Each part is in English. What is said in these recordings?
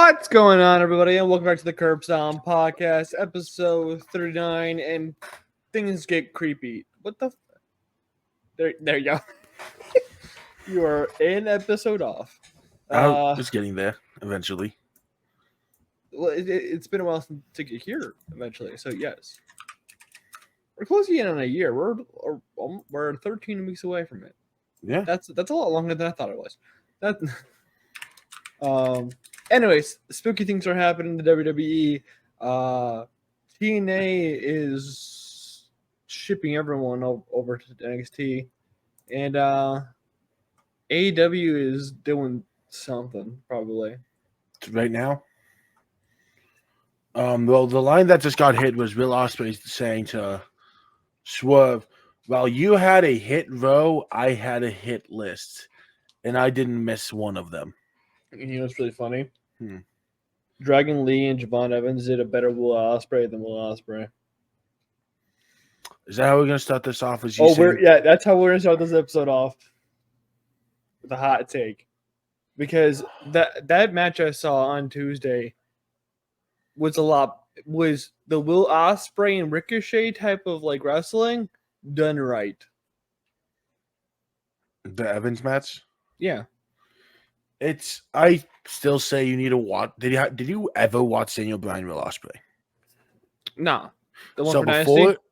What's going on, everybody? And welcome back to the Curb Stomp Podcast, episode 39. And things get creepy. What the? There you go. You are an episode off. I was getting there eventually. Well, it's been a while since to get here eventually. So yes, we're closing in on a year. We're 13 weeks away from it. Yeah, that's a lot longer than I thought it was. Anyways, spooky things are happening in the WWE. TNA is shipping everyone over to NXT, and AEW is doing something probably right now. Well, the line that just got hit was Will Ospreay saying to Swerve, "While you had a hit row, I had a hit list, and I didn't miss one of them." You know what's really funny? Dragon Lee and Javon Evans did a better Will Ospreay than Will Ospreay. Is that how we're gonna start this off? That's how we're gonna start this episode off with a hot take, because that match I saw on Tuesday was the Will Ospreay and Ricochet type of like wrestling done right. The Evans match, yeah. I still say you need to watch. Did you ever watch Daniel Bryan Will Ospreay? No. The one so for before, Dynasty?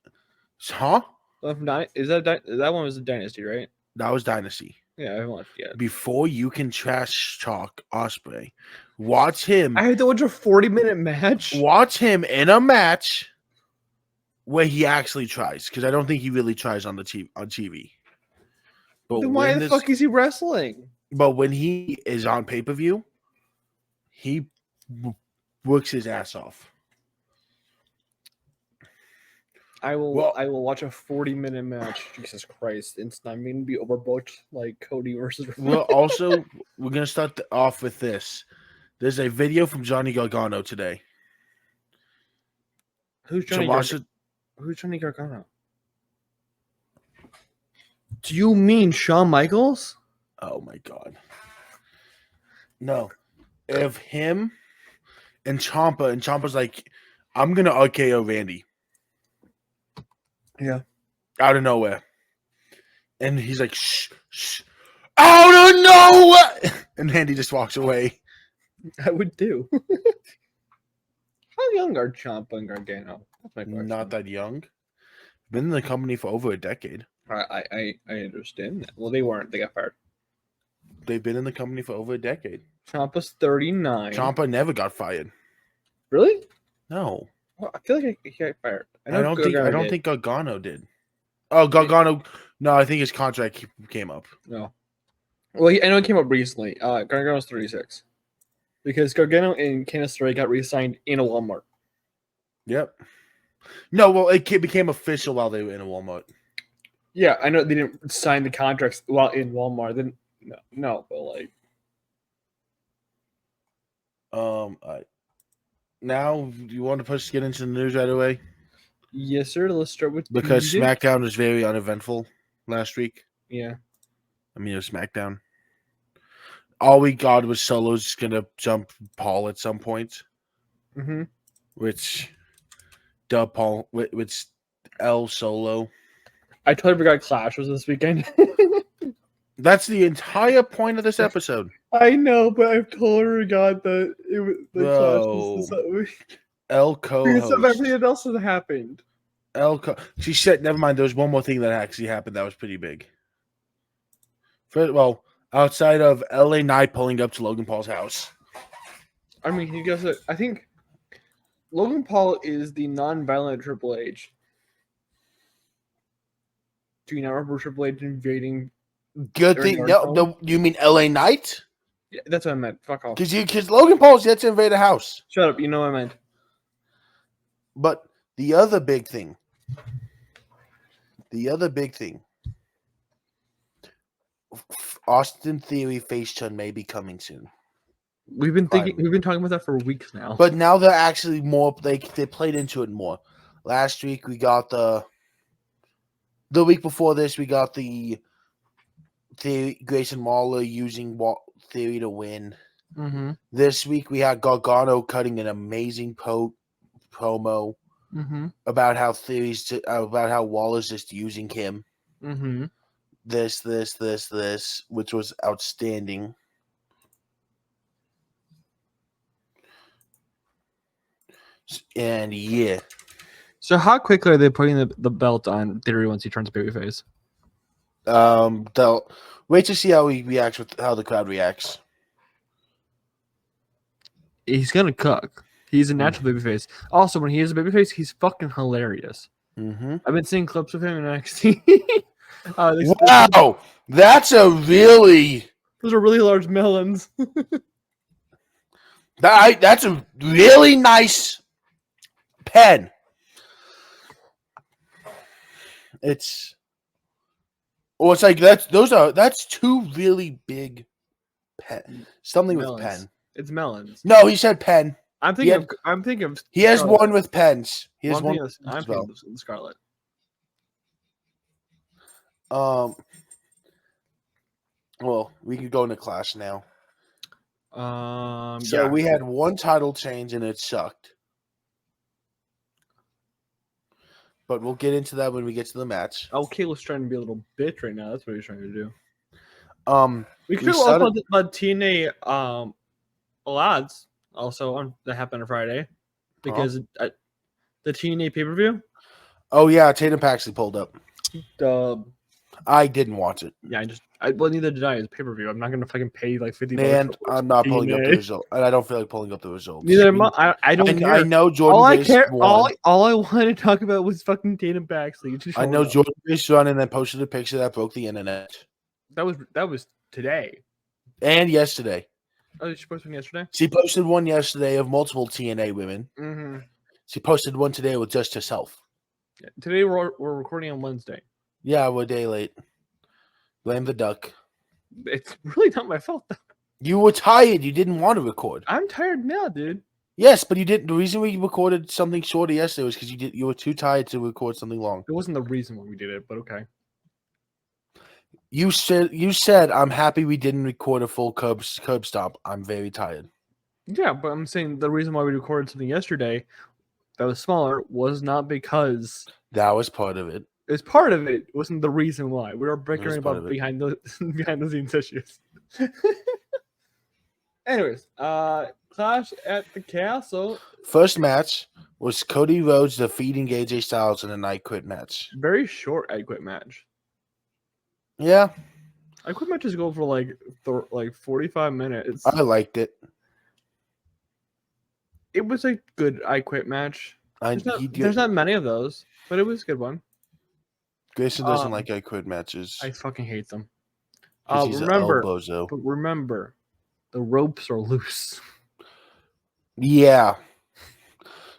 huh? The one from that one was the Dynasty, right? That was Dynasty. Yeah, I haven't watched it yet. Before you can trash talk Ospreay, watch him. I had to watch a 40-minute match. Watch him in a match where he actually tries, because I don't think he really tries on TV. But then why the fuck is he wrestling? But when he is on pay-per-view, he works his ass off. I will watch a 40-minute match. Jesus Christ. It's not going to be overbooked like Cody versus... We're going to start off with this. There's a video from Johnny Gargano today. Who's Johnny Gargano? Do you mean Shawn Michaels? Oh my God. No. If him and Ciampa's like, I'm going to RKO Randy. Yeah. Out of nowhere. And he's like, shh. Out of nowhere! And Randy just walks away. I would too. How young are Ciampa and Gargano? That's my question. Not that young. Been in the company for over a decade. I understand that. Well, they weren't. They got fired. They've been in the company for over a decade. Ciampa's 39. Ciampa never got fired. Really? No. Well, I feel like he got fired. I don't think Gargano did. Oh, Gargano. No, I think his contract came up. No. Well, I know it came up recently. Gargano's 36. Because Gargano and Candice LeRae got re-signed in a Walmart. Yep. No, well, it became official while they were in a Walmart. Yeah, I know they didn't sign the contracts while in Walmart. Then no, but like. Now, do you want to get into the news right away? Yes, sir. Let's start with because SmackDown was very uneventful last week. Yeah. I mean, it was SmackDown. All we got was Solo's gonna jump Paul at some point. Mm-hmm. Which El Solo. I totally forgot Clash was this weekend. That's the entire point of this episode. I know, but I totally forgot that it was the Clash was this week. El co-host. Because of everything else that happened. She said, never mind, there was one more thing that actually happened that was pretty big. Outside of LA Knight pulling up to Logan Paul's house. I mean, he goes. I think Logan Paul is the non-violent Triple H. Do you not remember Triple H invading? Good thing. No, you mean LA Knight? Yeah, that's what I meant. Fuck off. Because Logan Paul's yet to invade a house. Shut up. You know what I meant. But the other big thing. Austin Theory face turn may be coming soon. We've been talking about that for weeks now. But now they're actually more. They played into it more. Last week we got the week before this we got the Grayson Waller using Theory to win. Mm-hmm. This week we had Gargano cutting an amazing promo Mm-hmm. about how Waller's just using him. Mm-hmm. This, which was outstanding. And yeah. So how quickly are they putting the belt on Theory once he turns babyface? They'll wait to see how he reacts with how the crowd reacts. He's gonna cook. He's a natural babyface. Also, when he is a babyface, he's fucking hilarious. Mm-hmm. I've been seeing clips of him in NXT. Wow, that's a really Those are really large melons. that's a really nice pen. It's like that's two really big pen. Something melons. with pen. It's melons. No, he said pen. I'm thinking of. He has Scarlet. one with pens. He has I'm one. thinking of Scarlet. Well, we can go into Clash now. So we had one title change and it sucked. But we'll get into that when we get to the match. Oh, Caleb's trying to be a little bitch right now. That's what he's trying to do. We could started... also about TNA odds also that happened on Friday because the TNA pay-per-view. Oh yeah, Tatum Paxley pulled up. I didn't watch it. Yeah, well, neither did I. It's pay-per-view. I'm not gonna fucking pay like $50. And I'm not pulling up the result, and I don't feel like pulling up the results. Neither am I. I don't care. I know Jordan. All I wanted to talk about was fucking Tatum Paxley. I know Jordan Grace run and then posted a picture that broke the internet. That was today. And yesterday. Oh, she posted one yesterday? She posted one yesterday of multiple TNA women. Mm-hmm. She posted one today with just herself. Yeah, today we're recording on Wednesday. Yeah, we're a day late. Blame the duck. It's really not my fault, though. You were tired. You didn't want to record. I'm tired now, dude. Yes, but you didn't. The reason we recorded something shorter yesterday was because you were too tired to record something long. It wasn't the reason why we did it, but okay. You said I'm happy we didn't record a full curb stomp. I'm very tired. Yeah, but I'm saying the reason why we recorded something yesterday that was smaller was not because that was part of it. It's part of it. It wasn't the reason why. We were bickering about behind the scenes issues. Anyways, Clash at the Castle. First match was Cody Rhodes defeating AJ Styles in a I Quit match. Very short I Quit match. Yeah. I Quit matches go for like 45 minutes. I liked it. It was a good I Quit match. There's not many of those, but it was a good one. Grayson doesn't like I Quit matches. I fucking hate them. Remember, the ropes are loose. Yeah.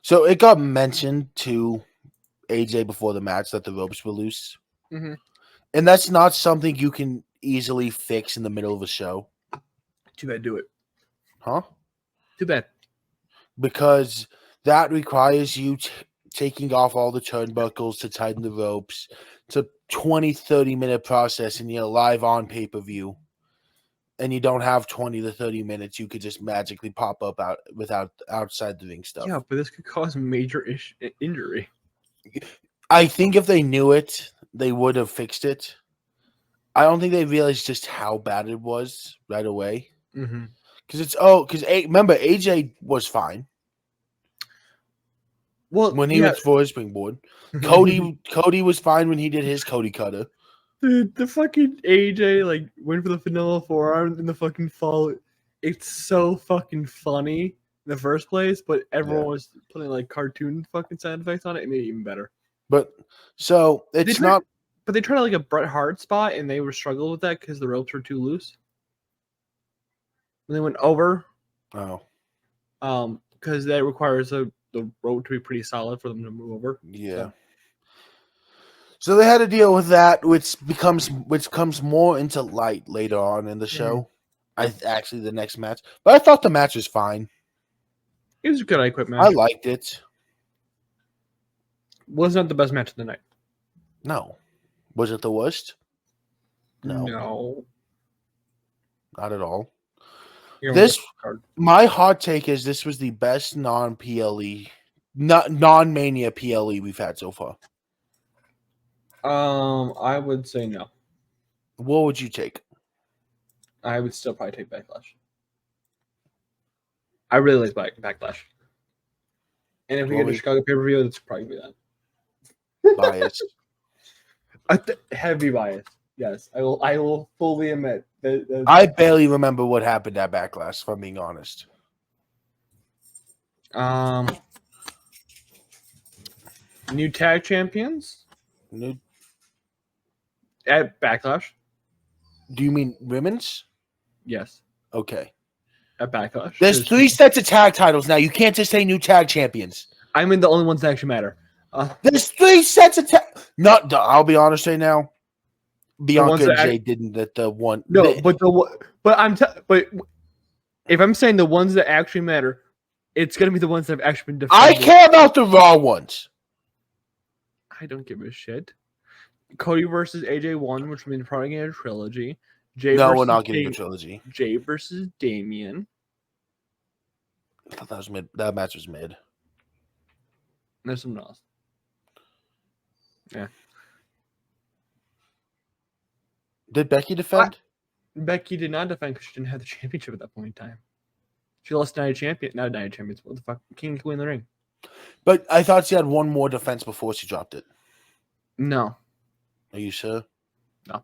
So it got mentioned to AJ before the match that the ropes were loose. Mm-hmm. And that's not something you can easily fix in the middle of a show. Too bad do it. Huh? Too bad. Because that requires you taking off all the turnbuckles to tighten the ropes. It's a 20-30 minute process, and you're live on pay-per-view. And you don't have 20 to 30 minutes. You could just magically pop up outside the ring stuff. Yeah, but this could cause major injury. I think if they knew it, they would have fixed it. I don't think they realized just how bad it was right away. Mm-hmm. Because remember, AJ was fine. Well, when he was for his springboard, Cody was fine when he did his Cody cutter. Dude, the fucking AJ went for the vanilla forearm in the fucking fall. It's so fucking funny in the first place, but everyone was putting cartoon fucking sound effects on it and made it even better. But so it's not. But they tried a Bret Hart spot and they were struggling with that because the ropes were too loose. And they went over. Oh. Because that requires the rope to be pretty solid for them to move over. Yeah. So they had to deal with that, which comes more into light later on in the show. Actually, the next match, but I thought the match was fine. It was a good I Quit match. I liked it. Wasn't the best match of the night. No. Was it the worst? No. Not at all. My hot take is this was the best non-PLE, non-Mania PLE we've had so far. I would say no. What would you take? I would still probably take Backlash. I really like Backlash. And if we get a Chicago pay-per-view, that's probably that. Bias. Heavy bias. Yes, I will fully admit that. I barely remember what happened at Backlash, if I'm being honest. New tag champions at Backlash. Do you mean women's? Yes. Okay. At Backlash. There's 3 sets of tag titles now. You can't just say new tag champions. I mean, the only ones that actually matter. There's 3 sets of tag. I'll be honest right now. Bianca and Jay didn't that the one. No, but if I'm saying the ones that actually matter, it's gonna be the ones that have actually been defended. I care about the Raw ones. I don't give a shit. Cody versus AJ won, which means probably getting a trilogy. We're not getting a trilogy. Jay versus Damian. I thought that was mid. That match was mid. There's something else. Yeah. Did Becky defend? Becky did not defend because she didn't have the championship at that point in time. She lost Night Champion. Not Night Champions. What the fuck? King Queen in the ring. But I thought she had one more defense before she dropped it. No. Are you sure? No.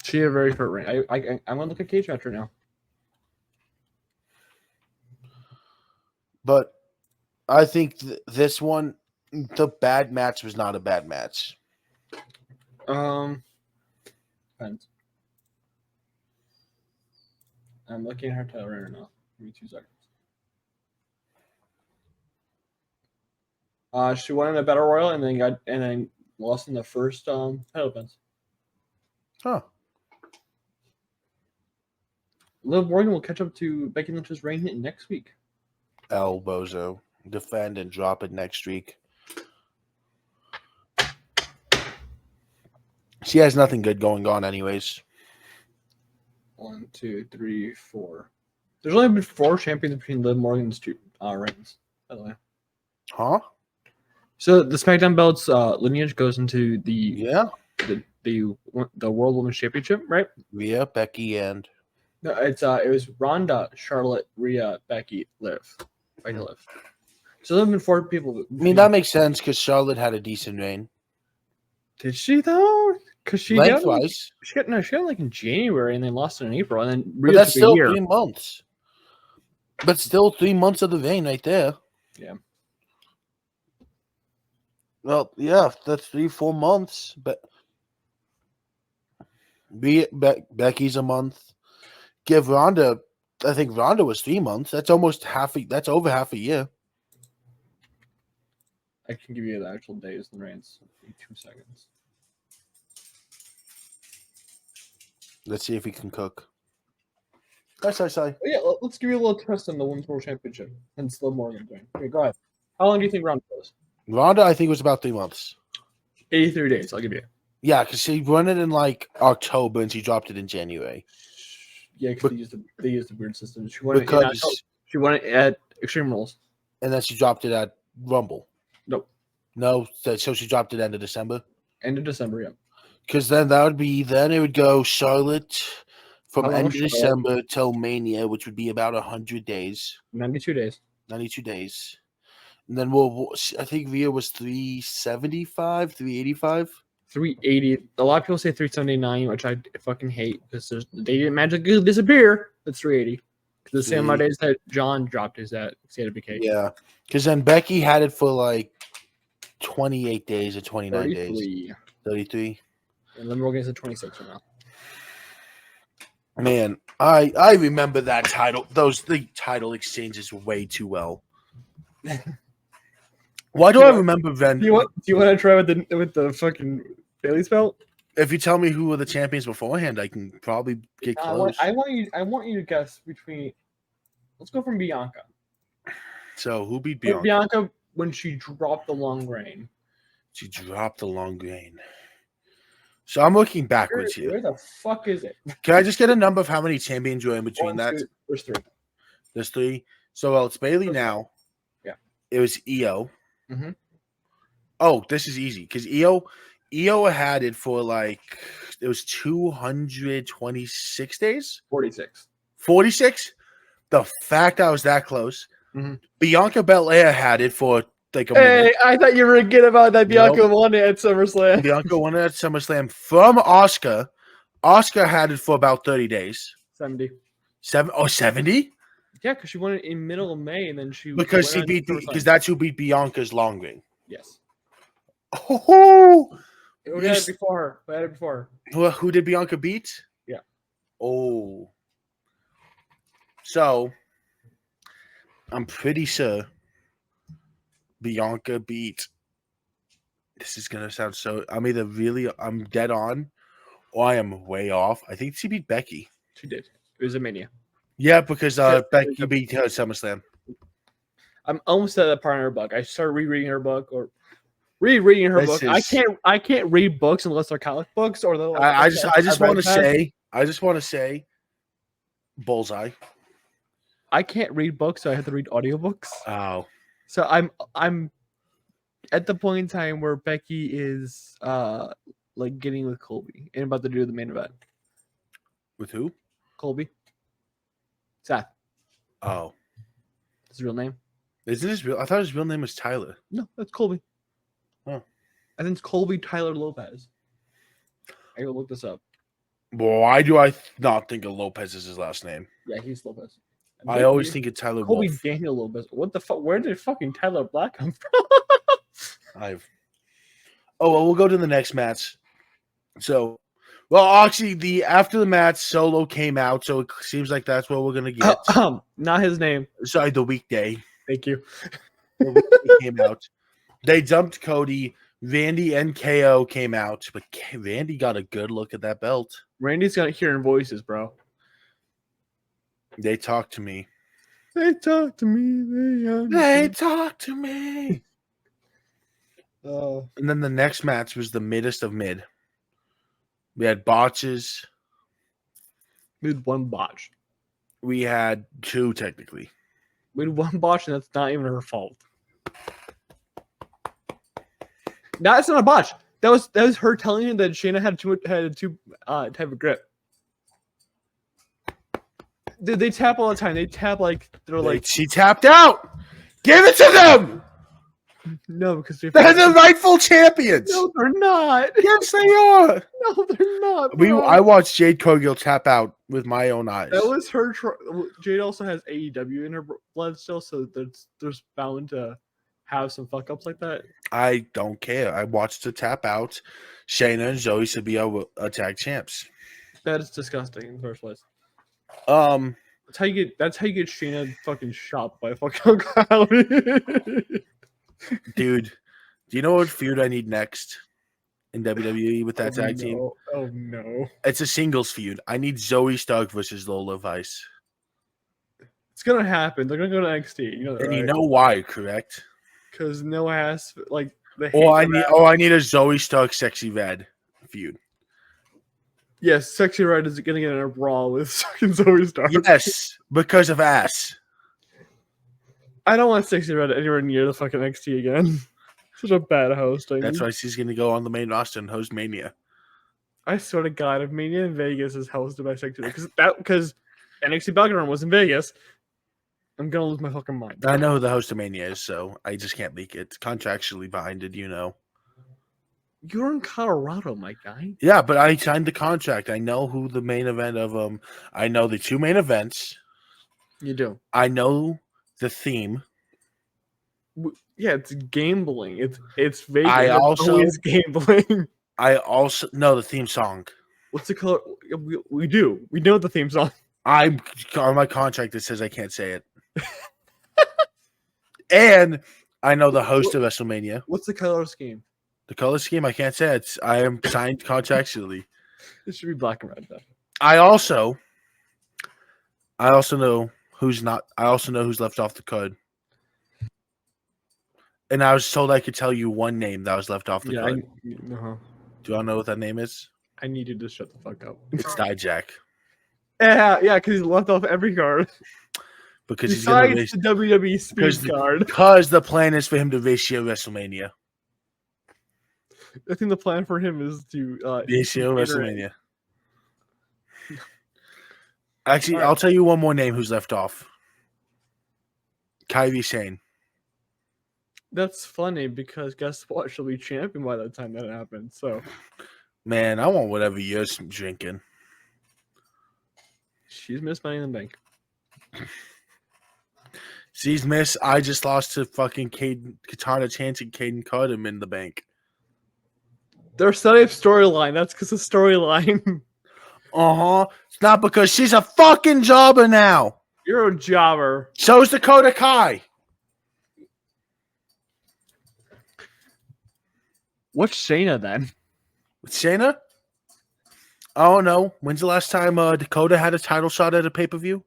She had a very short ring. I'm gonna look at cage match right now. But I think this one, the bad match was not a bad match. Depends. I'm looking at her title right now. Give me 2 seconds. She won in a battle royal and then lost in the first title defense. Huh. Liv Morgan will catch up to Becky Lynch's reign next week. El Bozo. Defend and drop it next week. She has nothing good going on anyways. 1, 2, 3, 4. There's only been 4 champions between Liv Morgan's 2 reigns, by the way. Huh? So the SmackDown belts lineage goes into the World Women's Championship, right? Rhea, Becky, and no, it was Ronda, Charlotte, Rhea, Becky, Liv. So there have been 4 people. I mean that makes sense because Charlotte had a decent reign. Did she though? Because she lengthwise, she got like in January and then lost it in April and then Rhea that's still 3 months. But still 3 months of the reign right there. Yeah. Well, yeah, that's 3-4 months, but Becky's a month. Give Ronda, I think Ronda was 3 months. That's almost that's over half a year. I can give you the actual days and reigns in 2 seconds. Let's see if he can cook. Sorry. Yeah, let's give you a little twist on the Women's World Championship and Liv Morgan doing. Okay, go ahead. How long do you think Ronda was? Ronda, I think, was about 3 months. 83 days, I'll give you. Yeah, because she won it in like October and she dropped it in January. Yeah, because they used the weird system. She won it at Extreme Rules. And then she dropped it at Rumble. Nope. No, so she dropped it end of December? End of December, yeah. Because then it would go Charlotte from end of December till Mania, which would be about 100 days. 92 days. 92 days. And then I think Rhea was 375, 385. 380. A lot of people say 379, which I fucking hate because they didn't magically disappear. It's 380. Because the same amount of days that John dropped his at CWK. Yeah. Because then Becky had it for like 28 days or 29 33. days. 33. And then we're getting to 26 right now. Man, I remember that title. The title exchanges way too well. Why do I remember then? Do you want to try with the fucking Bailey's belt? If you tell me who were the champions beforehand, I can probably get close. I want you to guess between. Let's go from Bianca. So who beat Bianca? Bianca when she dropped the long reign. She dropped the long reign. So I'm looking backwards here. Where the fuck is it? Can I just get a number of how many champions you're in between 1, that? 2, there's 3. There's 3. So well, it's Bailey now. Yeah. It was EO. Mm-hmm. Oh, this is easy because EO had it for like it was 226 days. 46. 46. The fact I was that close. Mm-hmm. Bianca Belair had it for like a Hey, minute. I thought you were gonna get about that Bianca won it at SummerSlam. Bianca won it at SummerSlam from Asuka. Asuka had it for about 30 days. 70. 70? Yeah, because she won it in middle of May, and then Because that's who beat Bianca's long reign. Yes. Oh, We had it before her. Who did Bianca beat? Yeah. Oh. So, I'm pretty sure Bianca beat. This is gonna sound so. I'm dead on, or I am way off. I think she beat Becky. She did. It was a Mania. Yeah, because Becky beat her at SummerSlam. I'm almost at that part in her book. I started rereading her book or rereading her book. I can't read books unless they're comic books or the. I just want to say, Bullseye. I can't read books, so I have to read audiobooks. Oh. So I'm at the point in time where Becky is like getting with Colby and about to do the main event. With who? Colby. Seth. Oh. His real name? Isn't his real? I thought his real name was Tyler. No, that's Colby. Oh. I think it's Colby Tyler Lopez. I gotta look this up. Why do I not think of Lopez as his last name? Yeah, he's Lopez. I always think of Tyler Colby Wolf. Daniel Lopez. What the fuck? Where did fucking Tyler Black come from? Oh, well, we'll go to the next match. So, well, actually, after the match, Solo came out, so it seems like that's what we're gonna get. Not his name. Sorry, the weekday. Thank you. The weekday came out. They dumped Cody. Vandy and KO came out, but Vandy got a good look at that belt. Randy's got hearing voices, bro. They talk to me. They talk to me. They talk to me. Oh. And then the next match was the middest of mid. We had botches. We had one botch. We had 2 technically. We had one botch, and that's not even her fault. That's not a botch. That was her telling him that Shayna had two type of grip. They tap all the time. They tap like she tapped out. Give it to them. No, because they're the rightful champions. No, they're not. Yes, they are. No, they're not. Bro. I watched Jade Cargill tap out with my own eyes. That was her. Jade also has AEW in her blood still, so there's bound to have some fuck ups like that. I don't care. I watched her tap out. Shayna and Zoe should be our tag champs. That is disgusting in the first place. That's how you get Shayna fucking shot by a fucking crowd. Dude, do you know what feud I need next in WWE with that tag team? Oh no. It's a singles feud. I need Zoe Stark versus Lola Vice. It's gonna happen. They're gonna go to NXT. You know that, and right? You know why, correct? Because no ass like the I need a Zoe Stark Sexy Red feud. Yes, Sexy Red is gonna get in a brawl with fucking Zoe Stark. Yes, because of ass. I don't want Sexy Red anywhere near the fucking NXT again. Such a bad hosting. That's why she's gonna go on the main roster and host Mania. I swear to God, if Mania in Vegas is hosted by Sexy Red, because NXT Battleground was in Vegas, I'm gonna lose my fucking mind. I know who the host of Mania is, so I just can't leak it. It's contractually binded, you know. You're in Colorado, my guy. Yeah, but I signed the contract. I know who the main event of I know the 2 main events. You do. I know the theme. Yeah, it's gambling. It's Vegas. I also always gambling. I also know the theme song. What's the color? We do. We know the theme song. I'm on my contract that says I can't say it. And I know the host of WrestleMania. What's the color scheme? The color scheme, I can't say it. I am signed contractually. It should be black and red, though. I also know who's not. I also know who's left off the card. And I was told I could tell you one name that was left off the card. Uh-huh. Do you all know what that name is? I need you to shut the fuck up. It's Dijak. Yeah, because he's left off every card. Because he's going to Besides race. the WWE speed card. Because the plan is for him to ratio WrestleMania. I think the plan for him is to ratio WrestleMania. Actually, All right. I'll tell you one more name who's left off. Kairi Sane. That's funny because guess what? She'll be champion by the time that happens. So, Man, I want whatever you're drinking. she's missed Money in the Bank. She's missed. I just lost to fucking Katana Chance and Caden Carter in the bank. They're setting up storyline. That's because of storyline. It's not because she's a fucking jobber now. You're a jobber. So's Dakota Kai. What's Shayna then? Shayna? Oh no. When's the last time Dakota had a title shot at a pay-per-view?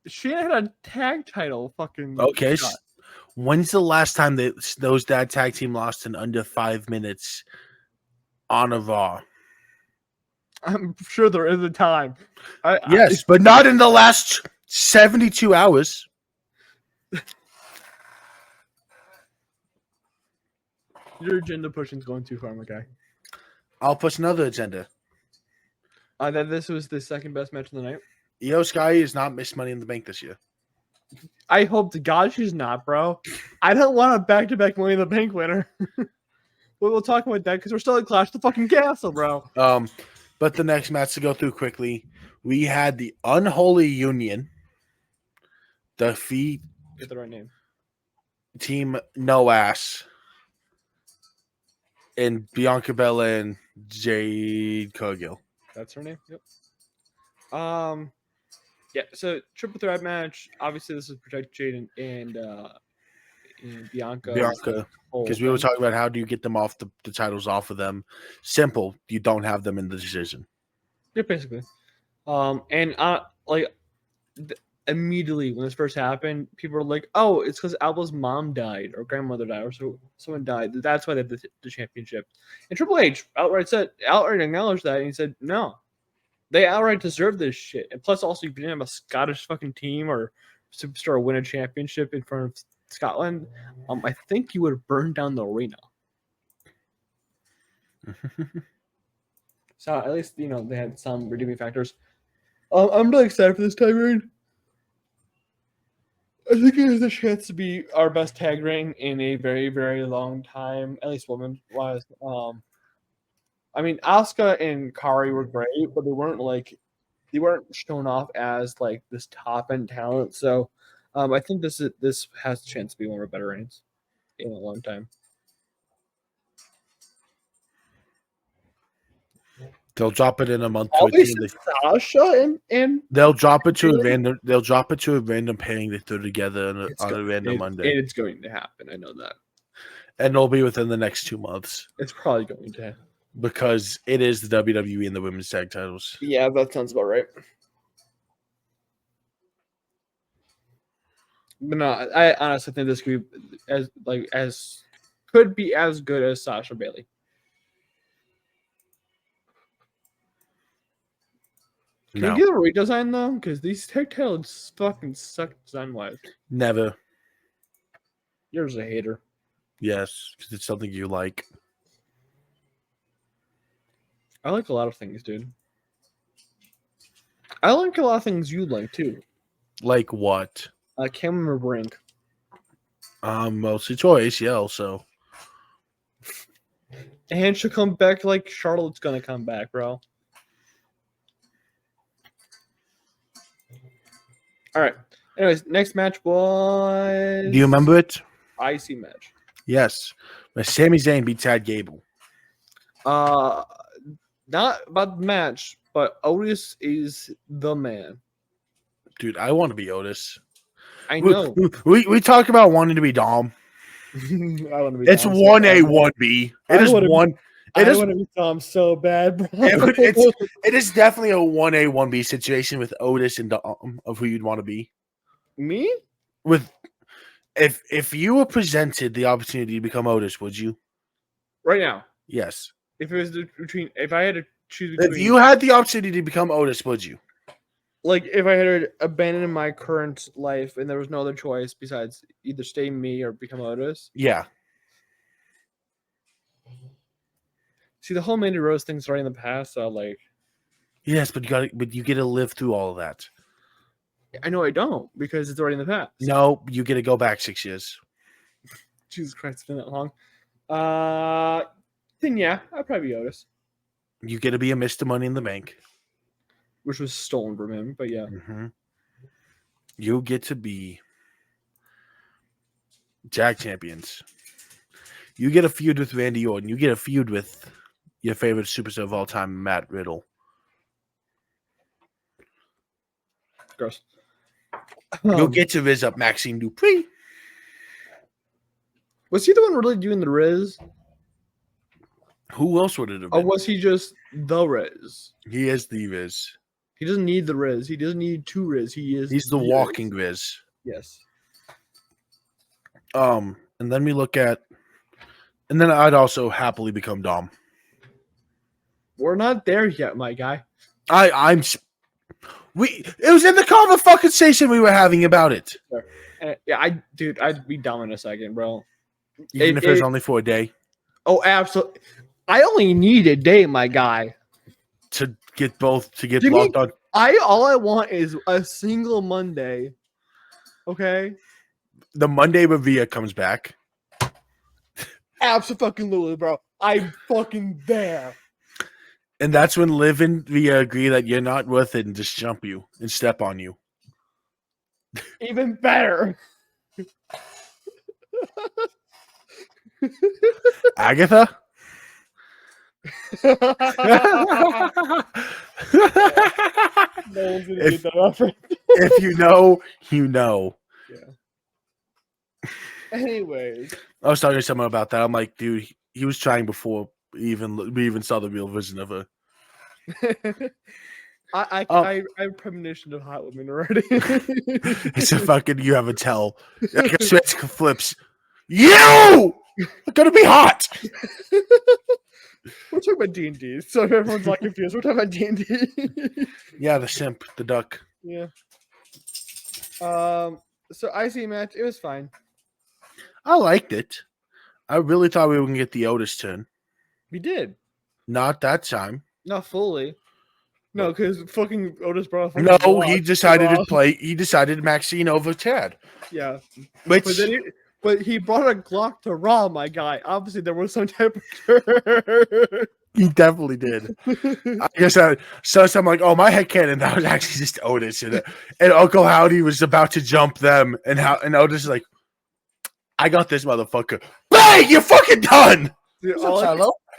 Shayna had a tag title fucking Okay. shot. When's the last time that that tag team lost in under 5 minutes on a Raw? I'm sure there is a time. Yes, but not in the last 72 hours. Your agenda pushing's going too far, my guy. I'll push another agenda. That this was the second best match of the night. Io Sky has not missed Money in the Bank this year. I hope to God she's not, bro. I don't want a back-to-back Money in the Bank winner. But we'll talk about that because we're still at Clash the fucking Castle, bro. But the next match to go through quickly, we had the Unholy Union defeat Get the right name. Team No Ass and Bianca Belair and Jade Cargill. That's her name. Yep. Yeah. So triple threat match. Obviously, this is Protect Jade and Bianca. Because we were talking about how do you get them off the titles off of them. Simple. You don't have them in the decision. Yeah, basically. Immediately when this first happened, people were like, "Oh, it's because Alba's mom died or grandmother died or so someone died. That's why they have the championship." And Triple H outright acknowledged that, and he said, "No, they outright deserve this shit." And plus, also, if you didn't have a Scottish fucking team or superstar win a championship in front of Scotland, I think you would have burned down the arena. So at least they had some redeeming factors. I'm really excited for this tag reign. I think it has a chance to be our best tag reign in a very, very long time, at least women-wise. I mean, Asuka and Kari were great, but they weren't shown off as like this top-end talent. So I think this has a chance to be one of our better reigns in a long time. They'll drop it in a month. Sasha and they'll drop it to a random. They'll drop it to a random pairing they throw together on a random Monday. And it's going to happen. I know that. And it'll be within the next 2 months. It's probably going to happen because it is the WWE and the women's tag titles. Yeah, that sounds about right. But no, I honestly think this could be as good as Sasha Bailey. Can you get a redesign though? Because these tag titles fucking suck design wise. Never. You're just a hater. Yes, because it's something you like. I like a lot of things, dude. I like a lot of things you like too. Like what? I can't remember Brink. Mostly choice, yeah, also. And she'll come back like Charlotte's gonna come back, bro. All right. Anyways, next match was. Do you remember it? IC match. Yes. But Sami Zayn beat Chad Gable. Not about the match, but Otis is the man. Dude, I want to be Otis. I know. We talk about wanting to be Dom. I want to be. It's Dom 1A, 1B. It is one. I want to be Dom so bad, bro. It is definitely a 1A, 1B situation with Otis and Dom of who you'd want to be. Me? If you were presented the opportunity to become Otis, would you? Right now. Yes. If I had to choose If between, you had the opportunity to become Otis, would you? like, if I had to abandon my current life and there was no other choice besides either stay me or become Otis. Yeah. See, the whole Mandy Rose thing's already in the past, so like, Yes, but you get to live through all of that. I know I don't because it's already in the past. No, you get to go back 6 years. Jesus Christ, it's been that long. Then yeah, I'd probably be Otis, You get to be a Mr. Money in the Bank. which was stolen from him. But yeah, Mm-hmm. You get to be tag champions. You get a feud with Randy Orton. You get a feud with your favorite superstar of all time, Matt Riddle. gross. You'll get to Riz up Maxine Dupree. Was he the one really doing the Riz? Who else would it have Or been? was he just the Riz? He is the Riz. He doesn't need the Riz. He doesn't need two Riz. He's the walking Riz. Yes. And then we look at, and then I'd also happily become Dom. We're not there yet, my guy. It was in the conversation we were having about it. Yeah, I'd be dumb in a second, bro. Even if it's only for a day. Oh, absolutely. I only need a day, my guy. To get locked on. All I want is a single Monday. Okay? The Monday where Via comes back. Absolutely, bro. I'm fucking there. And that's when Liv and Via agree that you're not worth it and just jump you and step on you. Even better. Agatha? No one's gonna get that reference. If you know, you know. Yeah. Anyways. I was talking to someone about that. I'm like, dude, he was trying before we even saw the real version of her. I have premonition of hot women already. It's a fucking, you have a tell. Like a switch flips. You are gonna be hot. We're talking about D&D, so everyone's not confused. We're talking about D&D. Yeah, the simp, the duck. Yeah. So IC match, it was fine. I liked it. I really thought we were gonna get the Otis turn. We did. Not that time. Not fully. No, because fucking Otis brought. No, he decided to play. He decided Maxine over Chad. Yeah, Which, but he brought a Glock to Raw, my guy. Obviously, there was some type of. he definitely did. I guess so I'm like, oh, my headcanon, that was actually just Otis, and Uncle Howdy was about to jump them, and Otis is like, I got this motherfucker. Bang! You're fucking done. Dude,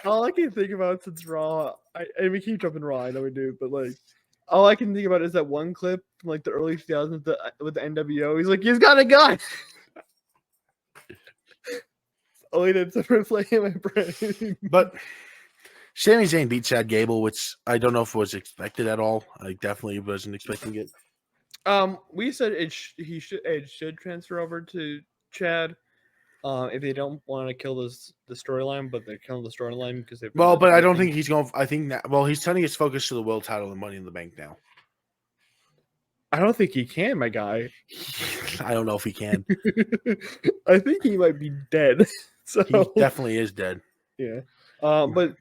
all I can think about since Raw, and we keep jumping Raw, I know we do, but like, all I can think about is that one clip from like the early 2000s with the NWO. He's like, he's got a gun. Only did different play in my brain. But Sami Zayn beat Chad Gable, which I don't know if was expected at all. I definitely wasn't expecting it. We said it should transfer over to Chad. If they don't want to kill the storyline, but they're killing the storyline because they. Well, but I don't think he's going. I think that. Well, he's turning his focus to the world title and Money in the Bank now. I don't think he can, my guy. I don't know if he can. I think he might be dead. So he definitely is dead. Yeah. But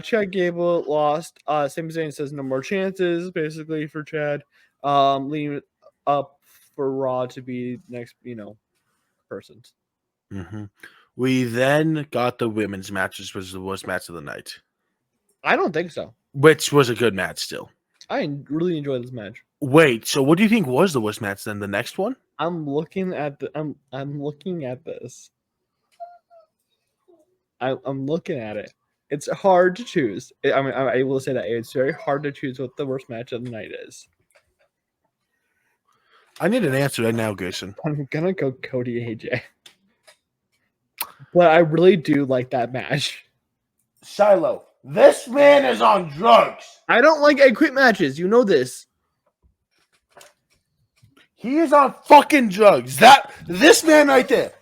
Chad Gable lost. Sami Zayn says no more chances, basically, for Chad. Leaving it up for Raw to be next, person. Mm-hmm. We then got the women's match, which was the worst match of the night. I don't think so. Which was a good match still. I really enjoyed this match. Wait, so what do you think was the worst match then? The next one? I'm looking at I'm looking at this. I'm looking at it. It's hard to choose. I will say that it's very hard to choose what the worst match of the night is. I need an answer right now, Grayson. I'm gonna go Cody AJ. But I really do like that match. Shiloh, this man is on drugs. I don't like quit matches. You know this. He is on fucking drugs. This man right there.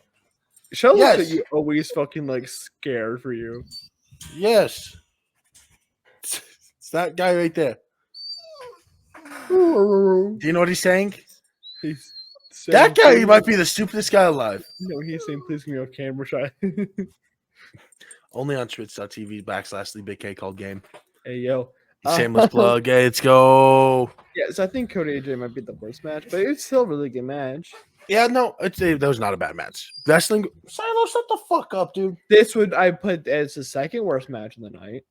Shiloh looks like you always fucking like scared for you. Yes. It's that guy right there. Do Do you know what he's saying? He's That guy saying, might be the stupidest guy alive. no, he's saying, please give me a camera shot. Only on twitch.tv/the Big K called game. Hey, yo. Shameless plug. Hey, let's go. Yeah, so I think Cody AJ might be the worst match, but it's still a really good match. Yeah, no, that was not a bad match. Wrestling. Silo, shut the fuck up, dude. This would I put as the second worst match of the night.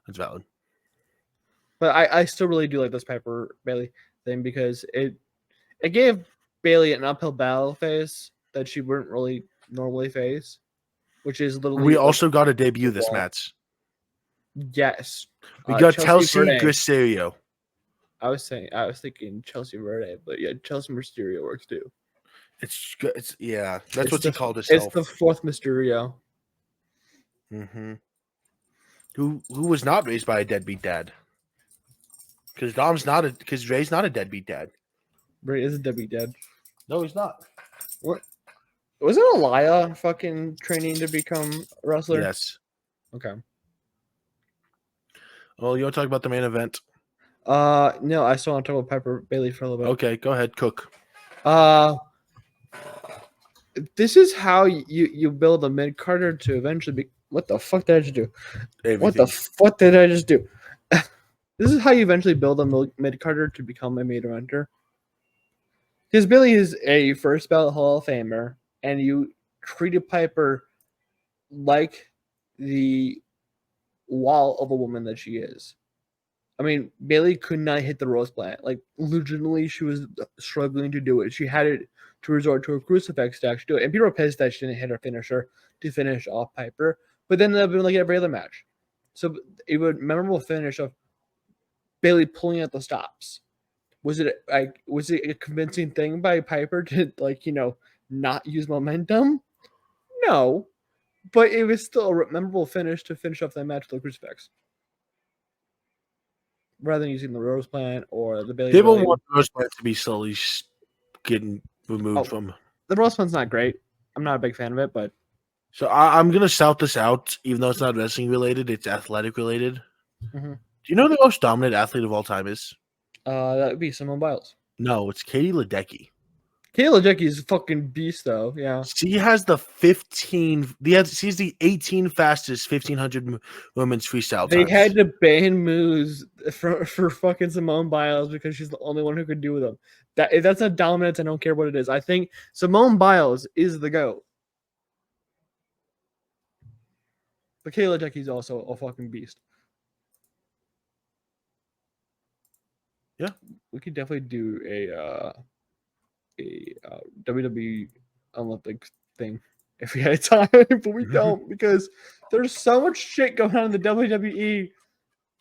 That's valid. But I still really do like this Piper Bailey thing because it gave Bailey an uphill battle face that she wouldn't really normally face, which is literally. We also got a debut this match. Yes, We got Chelsea Chelsea Grisario. I was thinking Chelsea Verde, but yeah, Chelsea Mysterio works too. It's yeah, that's what she called herself. It's the fourth Mysterio. Mm-hmm. Who was not raised by a deadbeat dad? Because Ray's not a deadbeat dad. Ray is a deadbeat dad. No, he's not. What? Wasn't Aliyah fucking training to become a wrestler? Yes. Okay. Well, you want to talk about the main event? No, I still want to talk about Piper Bailey for a little bit. Okay, go ahead, cook. This is how you build a mid carder to eventually be. What the fuck did I just do? Everything. What the fuck did I just do? This is how you eventually build a mid carder to become a main eventer. Because Bailey is a first ballot Hall of Famer, and you treated Piper like the wall of a woman that she is. I mean, Bailey could not hit the rose plant. Like, legitimately, she was struggling to do it. She had it to resort to a crucifix to actually do it. And people were pissed that she didn't hit her finisher to finish off Piper. But then they've been like every other match. So it would memorable finish of Bailey pulling out the stops. Was it a convincing thing by Piper to not use momentum? No. But it was still a memorable finish to finish off that match with the crucifix. Rather than using the rose plant or the Bailey. People want the rose plant to be slowly getting removed from. The rose plant's not great. I'm not a big fan of it, but. So I'm gonna shout this out, even though it's not wrestling related, it's athletic related. Mm-hmm. Do you know who the most dominant athlete of all time is? That would be Simone Biles. No, it's Katie Ledecky. Katie Ledecky is a fucking beast, though. Yeah, she has the 15. She's the 18 fastest 1500 women's freestyle. They had to ban moves for fucking Simone Biles because she's the only one who could do them. If that's not dominance, I don't care what it is. I think Simone Biles is the GOAT. But Katie Ledecky's also a fucking beast. Yeah, we could definitely do a WWE Olympic thing if we had time, but we don't because there's so much shit going on in the WWE.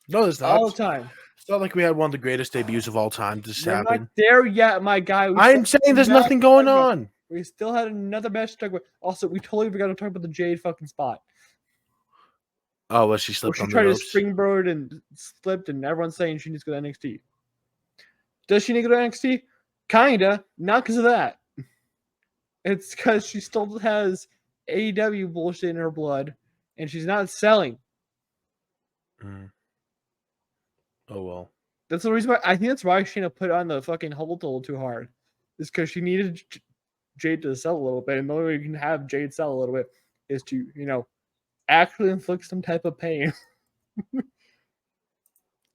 No, there's not. All the time. It's not like we had one of the greatest debuts of all time just happen. Not there yet, my guy. I'm saying there's nothing going on. We still had another match to talk about. Also, we totally forgot to talk about the Jade fucking spot. Oh, well, she slipped on the ropes. She tried to springboard and slipped, and everyone's saying she needs to go to NXT. Does she need to go to NXT? Kinda. Not because of that. It's because she still has AEW bullshit in her blood, and she's not selling. Oh, well. That's the reason why I think that's why Shayna put on the fucking Hubble tool too hard. Is because she needed Jade to sell a little bit, and the only way you can have Jade sell a little bit is to, actually inflict some type of pain.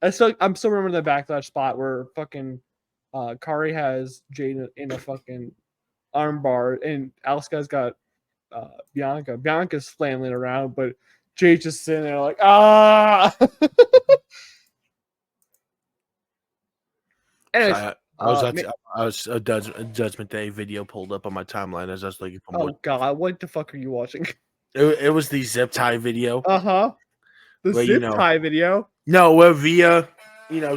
I'm still remembering the backlash spot where fucking Kari has Jade in a fucking armbar, and Asuka's got Bianca. Bianca's flailing around, but Jade's just sitting there like, ah. Anyways, I was a Judgment Day video pulled up on my timeline as I was looking for. Oh god, what the fuck are you watching? It was the zip tie video. The zip tie video. No, where Via,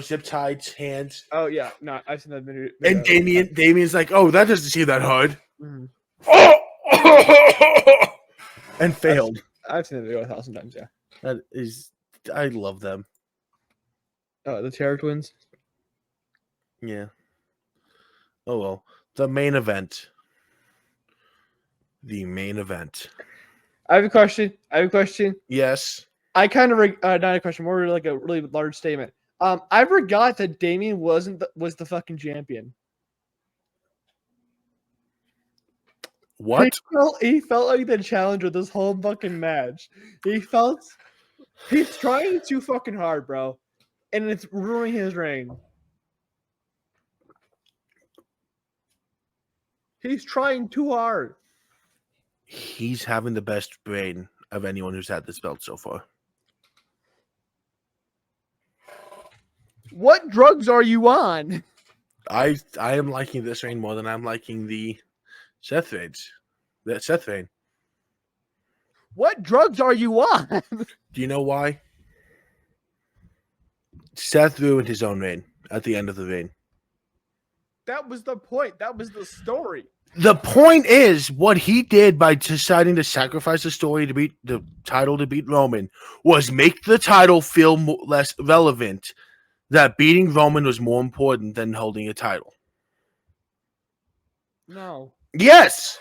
zip tied hands. Oh yeah, no, I've seen that video. And Damien's like, oh, that doesn't seem that hard. Mm-hmm. And failed. I've seen that video 1,000 times. Yeah, that is, I love them. The Terror Twins. Yeah. Oh well, the main event. The main event. I have a question. Yes. I kind of not a question, more like a really large statement. I forgot that Damien was the fucking champion. What? He felt like the challenger this whole fucking match. He's trying too fucking hard, bro, and it's ruining his reign. He's trying too hard. He's having the best brain of anyone who's had this belt so far. What drugs are you on? I am liking this reign more than I'm liking the Seth reigns. The Seth reign. What drugs are you on? Do you know why? Seth ruined his own reign at the end of the reign. That was the point. That was the story. The point is, what he did by deciding to sacrifice the story to beat the title to beat Roman was make the title feel less relevant. That beating Roman was more important than holding a title. No. Yes,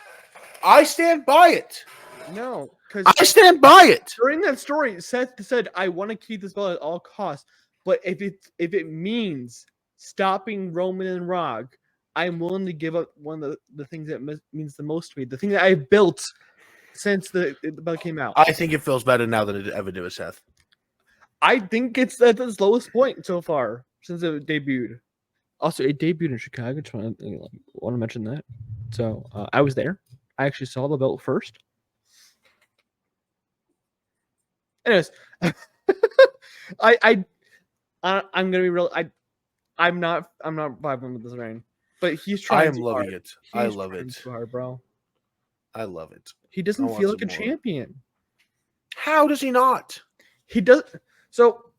I stand by it. No, because I stand by it. during that story, Seth said, "I want to keep this belt at all costs, but if it means stopping Roman and Rock, I'm willing to give up one of the things that means the most to me, the thing that I've built since the belt came out." I think it feels better now than it ever did with Seth. I think it's at its lowest point so far since it debuted. Also, it debuted in Chicago. Just want to mention that. So I was there. I actually saw the belt first. Anyways, I'm gonna be real. I'm not vibing with this reign, but he's trying. I am loving it. I He's love trying it. too hard, bro. I love it. He doesn't want feel like a some more. champion. How does he not? He does. So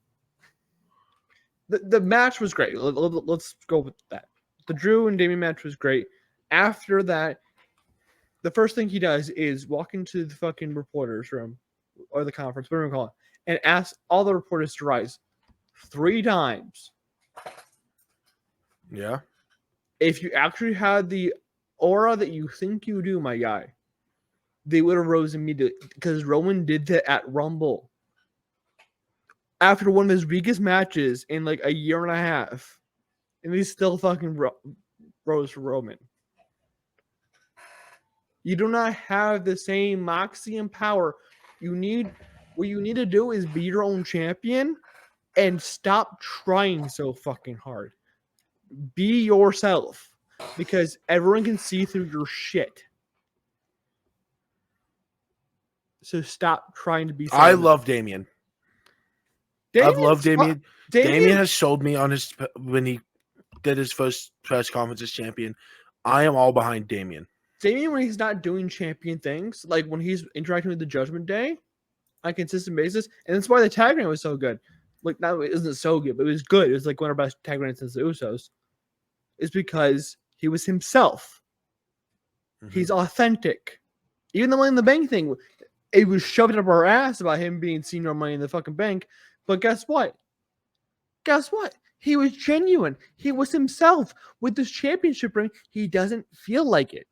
the match was great. Let's go with that. The Drew and Damien match was great. After that, the first thing he does is walk into the fucking reporters room or the conference, whatever you call it, and ask all the reporters to rise 3 times. Yeah. If you actually had the aura that you think you do, my guy, they would have rose immediately because Roman did that at Rumble. After one of his weakest matches in like a year and a half, and he still fucking rose for Roman. You do not have the same moxie and power. What you need to do is be your own champion and stop trying so fucking hard. Be yourself because everyone can see through your shit. So stop trying to be. I love Damien. I've loved Damien. Damien has sold me on his when he did his first press conference as champion. I am all behind Damien. Damien, when he's not doing champion things, like when he's interacting with the Judgment Day on a consistent basis, and that's why the tag reign was so good. Like, now it isn't so good, but it was good. It was like one of our best tag reigns since the Usos. Is because he was himself. Mm-hmm. He's authentic. Even the Money in the Bank thing, it was shoved up our ass about him being senior Money in the fucking bank. But guess what? He was genuine. He was himself. With this championship ring, he doesn't feel like it.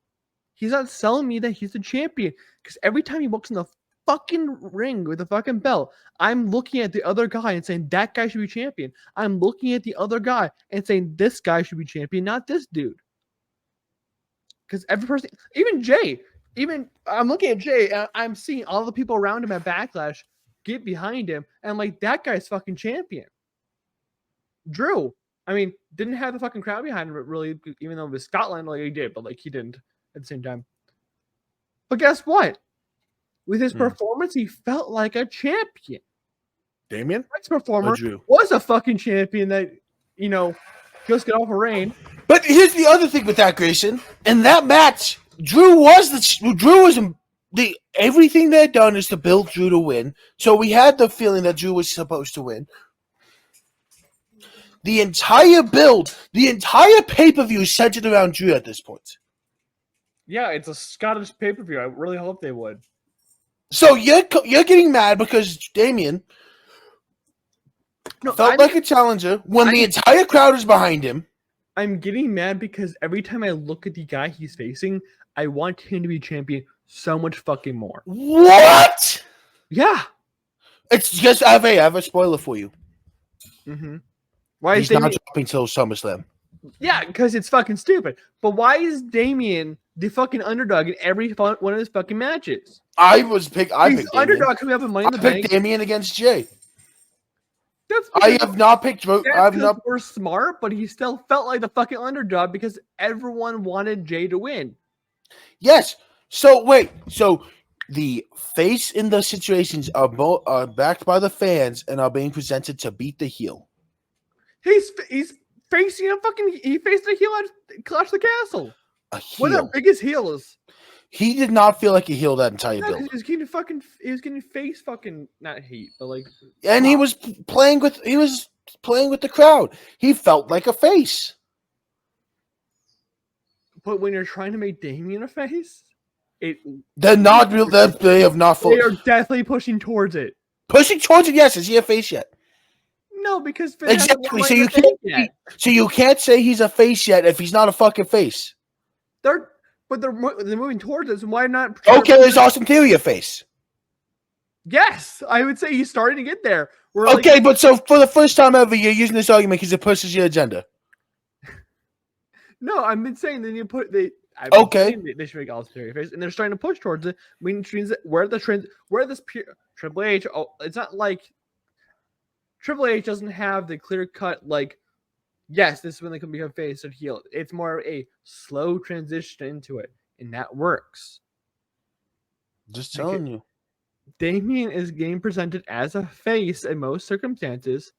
He's not selling me that he's the champion. Because every time he walks in the fucking ring with the fucking belt, I'm looking at the other guy and saying, that guy should be champion. I'm looking at the other guy and saying, this guy should be champion, not this dude. Because every person, even Jay, I'm looking at Jay, and I'm seeing all the people around him at Backlash get behind him, and I'm like, that guy's fucking champion. Drew, didn't have the fucking crowd behind him, really, even though it was Scotland, like he did, but like he didn't at the same time. But guess what? With his performance, he felt like a champion. Damien? Next performer was a fucking champion that, just got off a reign. But here's the other thing with that, Grayson. In that match, Drew was everything they had done is to build Drew to win. So we had the feeling that Drew was supposed to win. The entire build, the entire pay-per-view centered around Drew at this point. Yeah, it's a Scottish pay-per-view. I really hope they would. So you're getting mad because Damien felt like a challenger when the entire crowd is behind him. I'm getting mad because every time I look at the guy he's facing, I want him to be champion so much fucking more. What? Yeah. It's just I have a spoiler for you. Mm-hmm. Why He's is not Damian? dropping till SummerSlam. Yeah, because it's fucking stupid. But why is Damian the fucking underdog in every one of his fucking matches? I He's picked Damian. underdog coming up in Money in the I Bank. picked Damian against Jay. That's I because have not picked. I that's have because not. we're smart, but he still felt like the fucking underdog because everyone wanted Jay to win. Yes. So wait. So the face in the situations are both are backed by the fans and are being presented to beat the heel. He's facing a fucking. He faced a heel at Clash of the Castle. A One of heel. the biggest heels. He did not feel like a heel that entire Yeah, build. because he was getting face fucking not heat, but like. And he was playing with the crowd. He felt like a face. But when you're trying to make Damian a face, They're not real. They have not they are definitely pushing towards it. pushing towards it. Yes, is he a face yet? No, because Finn Exactly. hasn't So you can't. So you can't say he's a face yet if he's not a fucking face. They're moving towards us. Why not? Okay, is Austin Theory a face? Yes, I would say he's starting to get there. Okay, but so for the first time ever, you're using this argument because it pushes your agenda. No, I've been saying then you put they. Okay. They should make Austin Theory face, and they're starting to push towards it. Which means that where this Triple H. Oh, it's not like Triple H doesn't have the clear cut like. Yes, this is when they can become face or heel. It's more of a slow transition into it, and that works. Just telling you. Damian is getting presented as a face in most circumstances,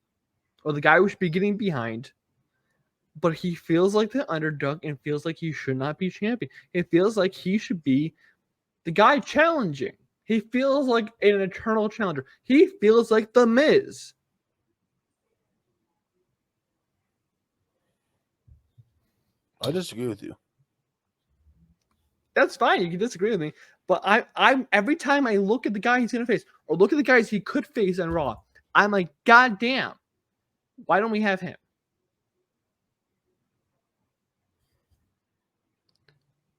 or the guy who should be getting behind, but he feels like the underdog and feels like he should not be champion. It feels like he should be the guy challenging. He feels like an eternal challenger. He feels like the Miz. I disagree with you. That's fine. You can disagree with me, but I'm every time I look at the guy he's gonna face, or look at the guys he could face on Raw, I'm like, God damn, why don't we have him?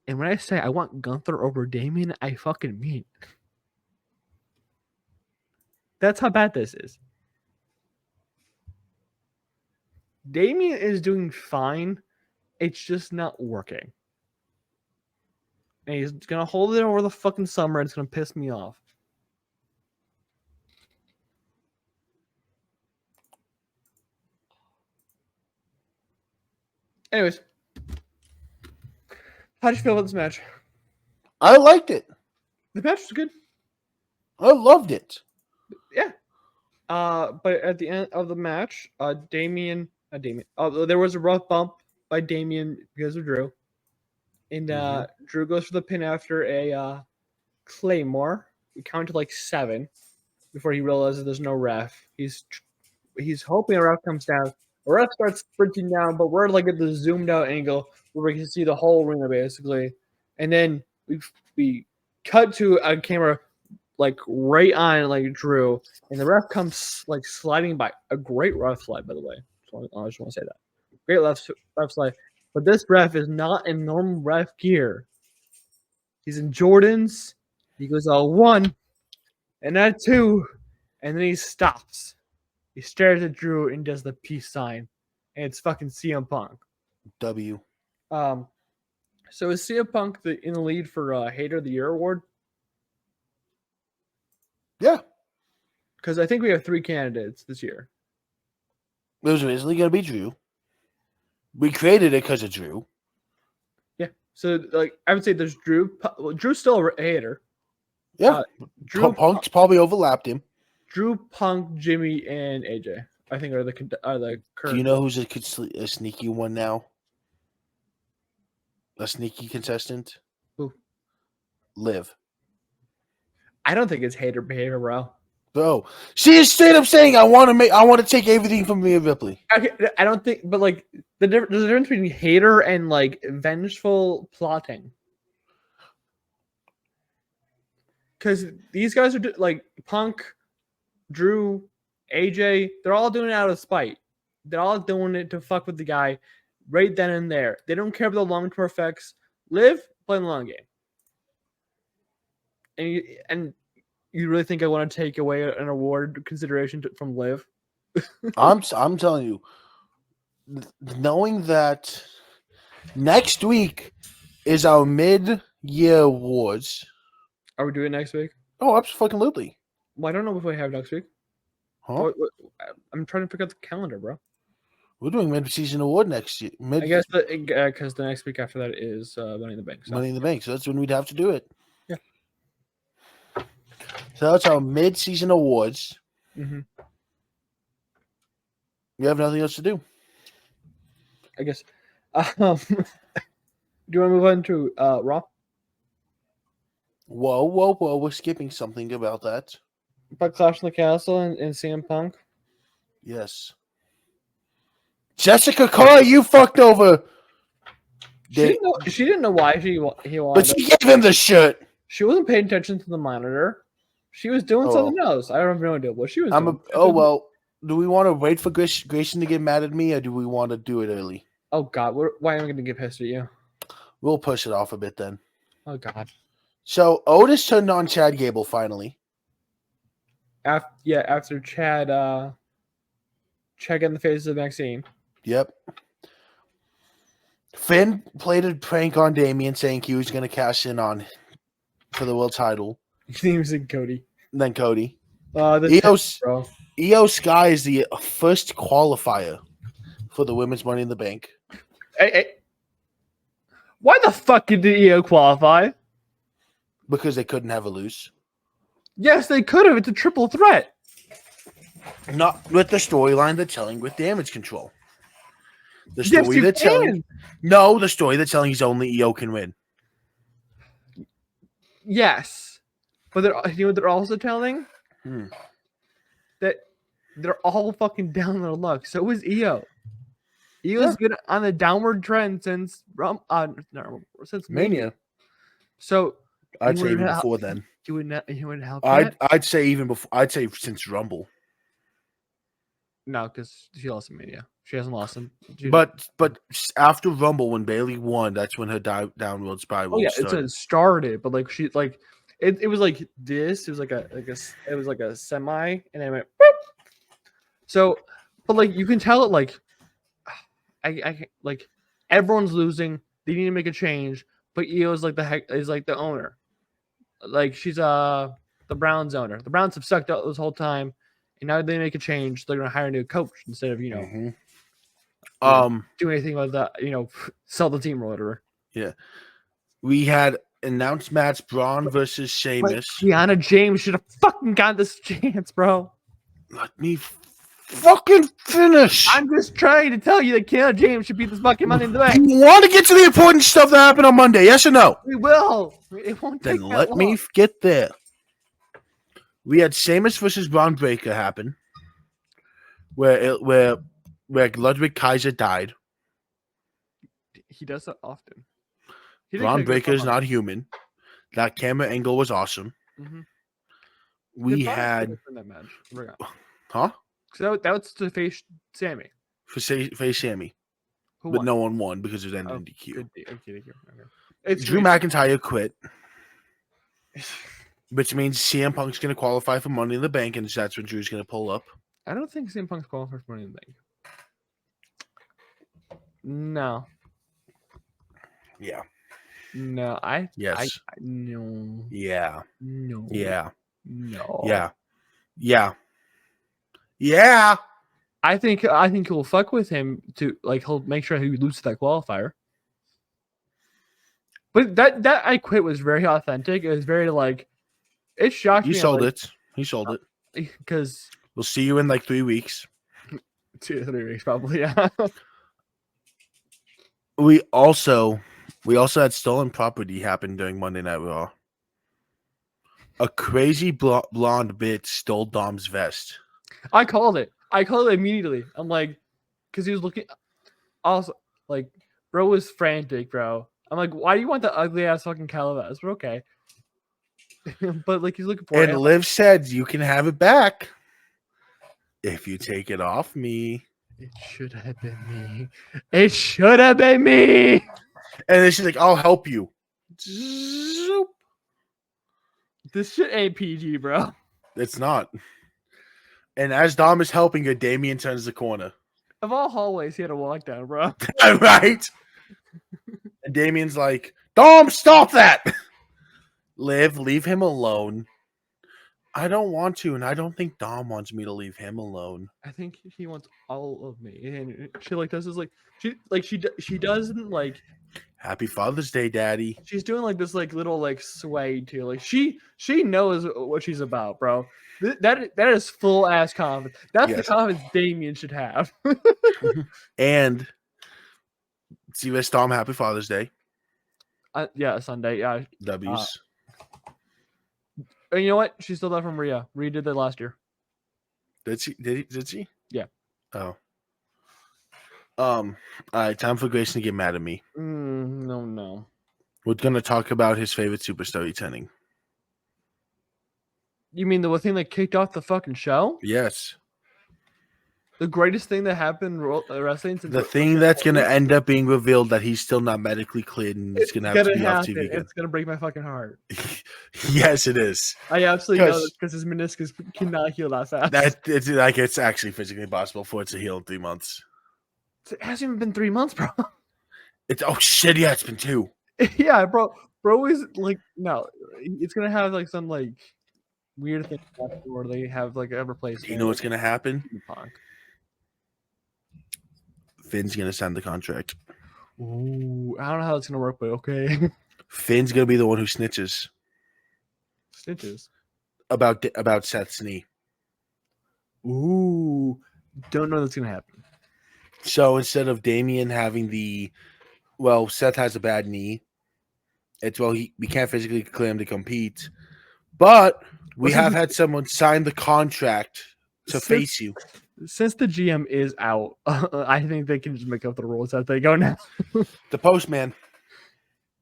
And when I say I want Gunther over Damian, I fucking mean it. That's how bad this is. Damian is doing fine. It's just not working. And he's going to hold it over the fucking summer. And it's going to piss me off. Anyways. How did you feel about this match? I liked it. The match was good. I loved it. Yeah. But at the end of the match, Damian. There was a rough bump by Damian because of Drew. And Drew goes for the pin after a Claymore. We counted like 7 before he realizes there's no ref. He's hoping a ref comes down. A ref starts sprinting down, but we're like at the zoomed out angle where we can see the whole arena basically. And then we cut to a camera like right on like Drew, and the ref comes like sliding by. A great ref slide, by the way. I just want to say that. Great ref slide. But this ref is not in normal ref gear. He's in Jordans. He goes all 1, and then 2, and then he stops. He stares at Drew and does the peace sign, and it's fucking CM Punk. W. So is CM Punk in the lead for Hater of the Year award? Yeah. Because I think we have 3 candidates this year. It was originally going to be Drew. We created it because of Drew. Yeah. So, like, I would say there's Drew. Well, Drew's still a hater. Yeah. Punk's probably overlapped him. Drew, Punk, Jimmy, and AJ. I think are the current. Do you know who's a sneaky one now? A sneaky contestant? Who? Liv. I don't think it's hater behavior, bro. Bro, she is straight up saying, I want to take everything from Rhea Ripley. Okay, I don't think, but like there's a difference between hater and like vengeful plotting. Because these guys are like Punk, Drew, AJ, they're all doing it out of spite. They're all doing it to fuck with the guy right then and there. They don't care about the long-term effects. Liv, playing the long game. and you really think I want to take away an award consideration from Liv? I'm telling you, knowing that next week is our mid-year awards. Are we doing it next week? Oh, absolutely. Well, I don't know if we have next week. Huh? I'm trying to figure out the calendar, bro. We're doing mid-season award next year. I guess because the next week after that is Money in the Bank. So. Money in the Bank. So that's when we'd have to do it. Yeah. So that's our mid-season awards. Mm-hmm. We have nothing else to do. I guess. Do you want to move on to Raw? Whoa. We're skipping something about that. About Clash in the Castle and CM Punk? Yes. Jessica Carr, you fucked over. She didn't know why he wanted. But she gave him the shirt. She wasn't paying attention to the monitor. She was doing something else. I don't have no idea what she was doing. Do we want to wait for Grayson to get mad at me, or do we want to do it early? Oh, God. Why am I going to get pissed at you? We'll push it off a bit then. Oh, God. So, Otis turned on Chad Gable finally. After Chad in the face of Maxine. Yep. Finn played a prank on Damian saying he was going to cash in on for the world title. His name is Cody. And then Cody. Io Sky is the first qualifier for the women's Money in the Bank. Hey. Why the fuck did Io qualify? Because they couldn't have a lose. Yes, they could have. It's a triple threat. Not with the storyline they're telling with Damage Control. The story they're telling. No, the story they're telling is only Io can win. Yes. But you know what they're also telling? That they're all fucking down their luck. So is Io. Io's good on a downward trend since Mania. So I'd say even before then. You would help. I'd say even before. I'd say since Rumble. No, because she lost in Mania. She hasn't lost him. But after Rumble, when Bayley won, that's when her downward spiral. Oh yeah, it started. But like she like it was like this. It was like a semi, and then it went. Boop! So, but like you can tell it like I like everyone's losing. They need to make a change. But Io is like the owner. Like she's the Browns owner. The Browns have sucked out this whole time, and now they make a change. They're gonna hire a new coach instead of do anything like that. Sell the team or whatever. Yeah, we had announced match Braun versus Sheamus. Kiana James should have fucking got this chance, bro. Let me fucking finish. I'm just trying to tell you that Kiana James should beat this fucking Money in the Bank. You want to get to the important stuff that happened on Monday? Yes or no? We will. It won't take then that let long. me get there. We had Sheamus versus Braun Breaker happen, where Ludwig Kaiser died. He does that often. Braun Breaker is not human. That camera angle was awesome. Mm-hmm. We had that match. Huh? So that was to face Sammy. Face Sammy. But no one won because it was ended in DQ. Okay. Drew McIntyre quit. Which means CM Punk's going to qualify for Money in the Bank, and that's when Drew's going to pull up. I don't think CM Punk's qualified for Money in the Bank. No. Yeah. No, Yes. No. Yeah. No. Yeah. No. Yeah. Yeah. Yeah. I think he'll fuck with him to he'll make sure he loses that qualifier. But that I quit was very authentic. It was very it shocked me. He sold it. Because we'll see you in 3 weeks. 2 to 3 weeks, probably. Yeah. We also had stolen property happen during Monday Night Raw. A crazy blonde bitch stole Dom's vest. I called it immediately. I'm like, because he was looking. Also, bro was frantic, bro. I'm like, why do you want the ugly ass fucking Kaleb? But okay. But he's looking for it. And Liv said, "You can have it back if you take it off me." It should have been me. It should have been me. And then she's like, "I'll help you." Did This shit ain't PG, bro. It's not. And as Dom is helping her, Damien turns the corner. Of all hallways, he had to walk down, bro. Right? And Damien's like, Dom, stop that! Liv, leave him alone. I don't want to, and I don't think Dom wants me to leave him alone. I think he wants all of me, and she like this is like she doesn't like. Happy Father's Day, Daddy. She's doing like this like little like sway too. Like she knows what she's about, bro. That is full ass confidence. That's the confidence Damien should have. And see this Dom, Happy Father's Day. Yeah, Sunday. Yeah. W's. And you know what? She stole that from Rhea. Rhea did that last year. Did she? Yeah. Oh. All right, time for Grayson to get mad at me. No. We're gonna talk about his favorite superstar returning. You mean the thing that kicked off the fucking show? Yes. The greatest thing that happened in wrestling since the thing that's gonna end up being revealed that he's still not medically cleared and he's gonna have to be off TV again. It's gonna break my fucking heart. Yes, it is. I absolutely know this because his meniscus cannot heal that fast. It's actually physically possible for it to heal in 3 months. It hasn't even been 3 months, bro. It's shit. Yeah, it's been 2. Yeah, bro. Bro is like no. It's gonna have like some like weird thing where they have like a replacement. You know what's gonna happen? Punk. Finn's gonna sign the contract. Ooh, I don't know how it's gonna work, but okay. Finn's gonna be the one who snitches. Snitches about Seth's knee. Ooh, don't know that's gonna happen. So instead of Damien having Seth has a bad knee. It's we can't physically clear him to compete, but we have had someone sign the contract to face you. Since the GM is out, I think they can just make up the rules as they go now. The Postman.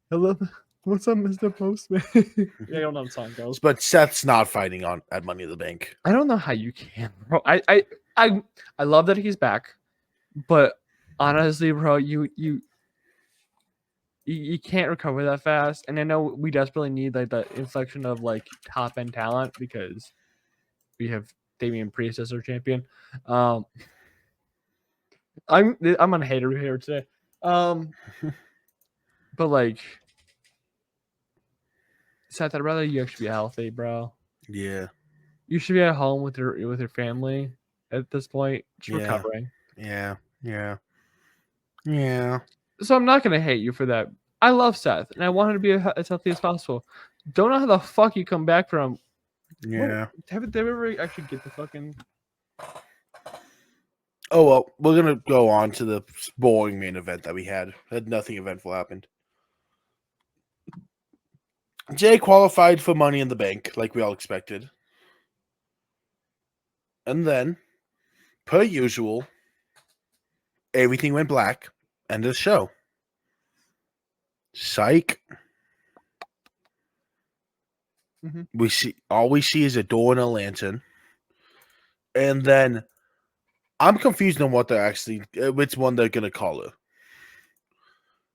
Hello, what's up, Mr. Postman? I don't know how the song goes. But Seth's not fighting at Money in the Bank. I don't know how you can, bro. I love that he's back, but honestly, bro, you can't recover that fast. And I know we desperately need like the inflection of like top end talent because we have Damian Priest as our champion. I'm on a hater here today. But like Seth, I'd rather you actually be healthy, bro. Yeah. You should be at home with your family at this point, just recovering. Yeah. So I'm not gonna hate you for that. I love Seth, and I want him to be as healthy as possible. Don't know how the fuck you come back from. Yeah. Did they ever actually get the fucking? Oh well, we're gonna go on to the boring main event that we had. Nothing eventful happened. Jay qualified for Money in the Bank, like we all expected. And then, per usual, everything went black. End of the show. Psych. Mm-hmm. All we see is a door and a lantern. And then I'm confused on what they're which one they're gonna call her.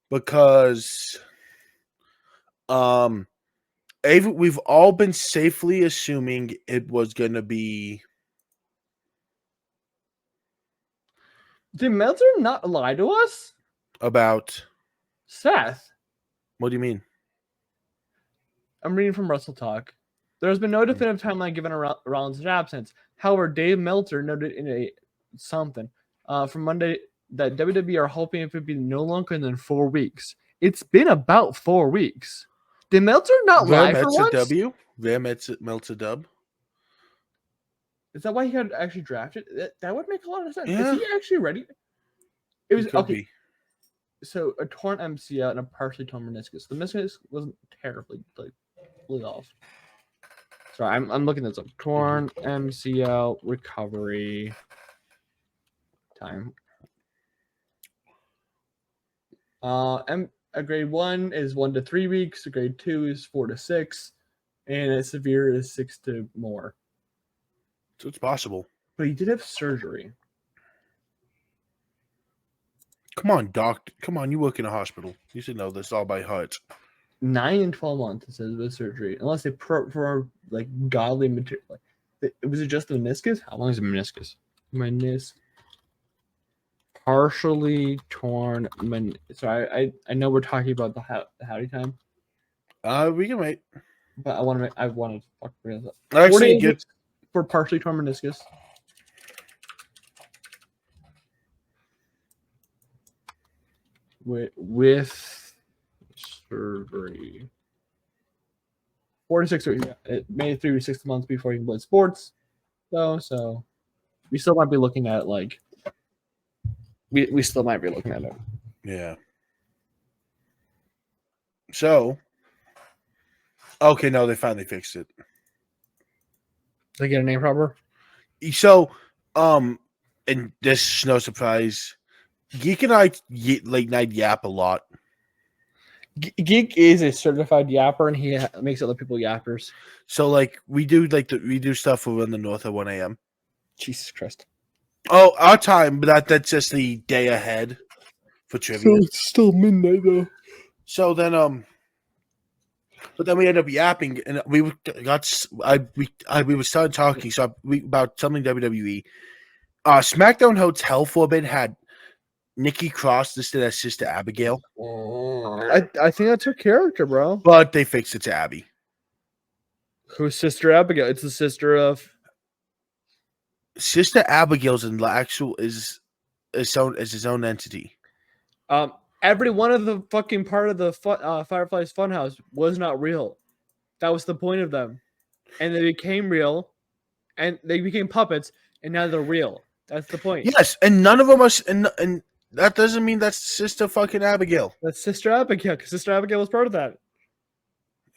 Because we've all been safely assuming it was gonna be. Did Meltzer not lie to us? About Seth. What do you mean? I'm reading from Russell Talk. There has been no definitive timeline given around Rollins' absence. However, Dave Meltzer noted in something from Monday that WWE are hoping it would be no longer than 4 weeks. It's been about 4 weeks. Did Meltzer not lie for once? Meltzer dub. Is that why he got actually drafted? That would make a lot of sense. Yeah. Is he actually ready? It was okay. Be. So a torn MCL and a partially torn meniscus. The meniscus wasn't terribly blew off. Sorry, I'm looking this up. Torn MCL recovery time. A grade 1 is 1 to 3 weeks. A grade 2 is 4 to 6, and a severe is 6 to more. So it's possible. But he did have surgery. Come on, doc. Come on, you work in a hospital. You should know this all by heart. 9 and 12 months, it says, with surgery, unless they for like godly material. Like, was it just the meniscus? How long is the meniscus? Partially torn. Sorry, I know we're talking about the howdy time, We can wait. but I want to fuck bring this up. Actually, get for partially torn meniscus. With surgery. 4 to 6 weeks. Yeah. It made it 3 to 6 months before he can play sports, though. So we still might be looking at like we still might be looking at it. Yeah. So, okay, no, they finally fixed it. They get a name proper. So, and this is no surprise, Geek and I late night yap a lot. Geek is a certified yapper, and he makes other people yappers. So, like, we do stuff around the north at 1 a.m. Jesus Christ! Oh, our time, but that's just the day ahead for trivia. So it's still midnight though. So then, but then we end up yapping, and we were started talking about something WWE. SmackDown Hotel Forbid had Nikki Cross listed as Sister Abigail. I think that's her character, bro. But they fixed it to Abby. Who's Sister Abigail? It's the sister of Sister Abigail's in the actual is his own entity. Every one of the fucking part of the Fireflies Funhouse was not real. That was the point of them, and they became real, and they became puppets, and now they're real. That's the point. Yes, and none of them are, and that doesn't mean that's Sister fucking Abigail. That's Sister Abigail, because Sister Abigail was part of that.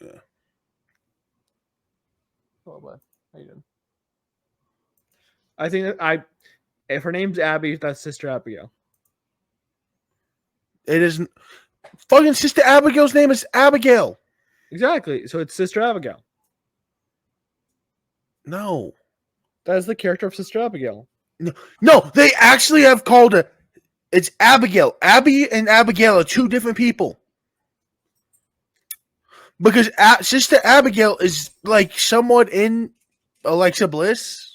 Yeah. Oh, boy. How you doing? I think if her name's Abby, that's Sister Abigail. It isn't. Fucking Sister Abigail's name is Abigail. Exactly. So it's Sister Abigail. No. That is the character of Sister Abigail. No, they actually have called her. It's Abigail. Abby and Abigail are two different people. Because Sister Abigail is like somewhat in Alexa Bliss.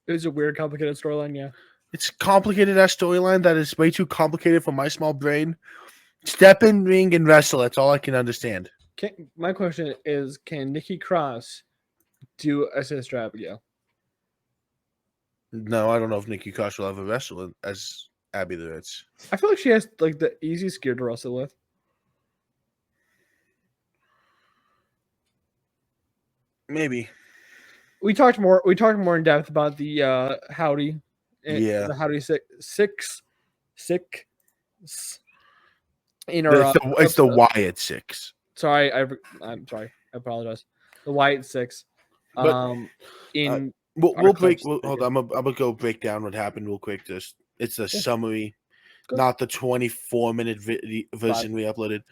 It's a weird, complicated storyline, yeah. It's complicated as storyline that is way too complicated for my small brain. Step in, ring, and wrestle. That's all I can understand. My question is, can Nikki Cross do a Sister Abigail? No, I don't know if Nikki Cross will ever wrestle as Abby the Ritz. I feel like she has like the easiest gear to wrestle with. Maybe. We talked more in depth about the Howdy. Yeah. The Howdy Sicks. In our, it's the Wyatt Sicks. Sorry, I'm sorry. I apologize. The Wyatt Sicks. We'll break. Hold on. I'm gonna go break down what happened real quick. It's a summary, not the 24-minute version we uploaded.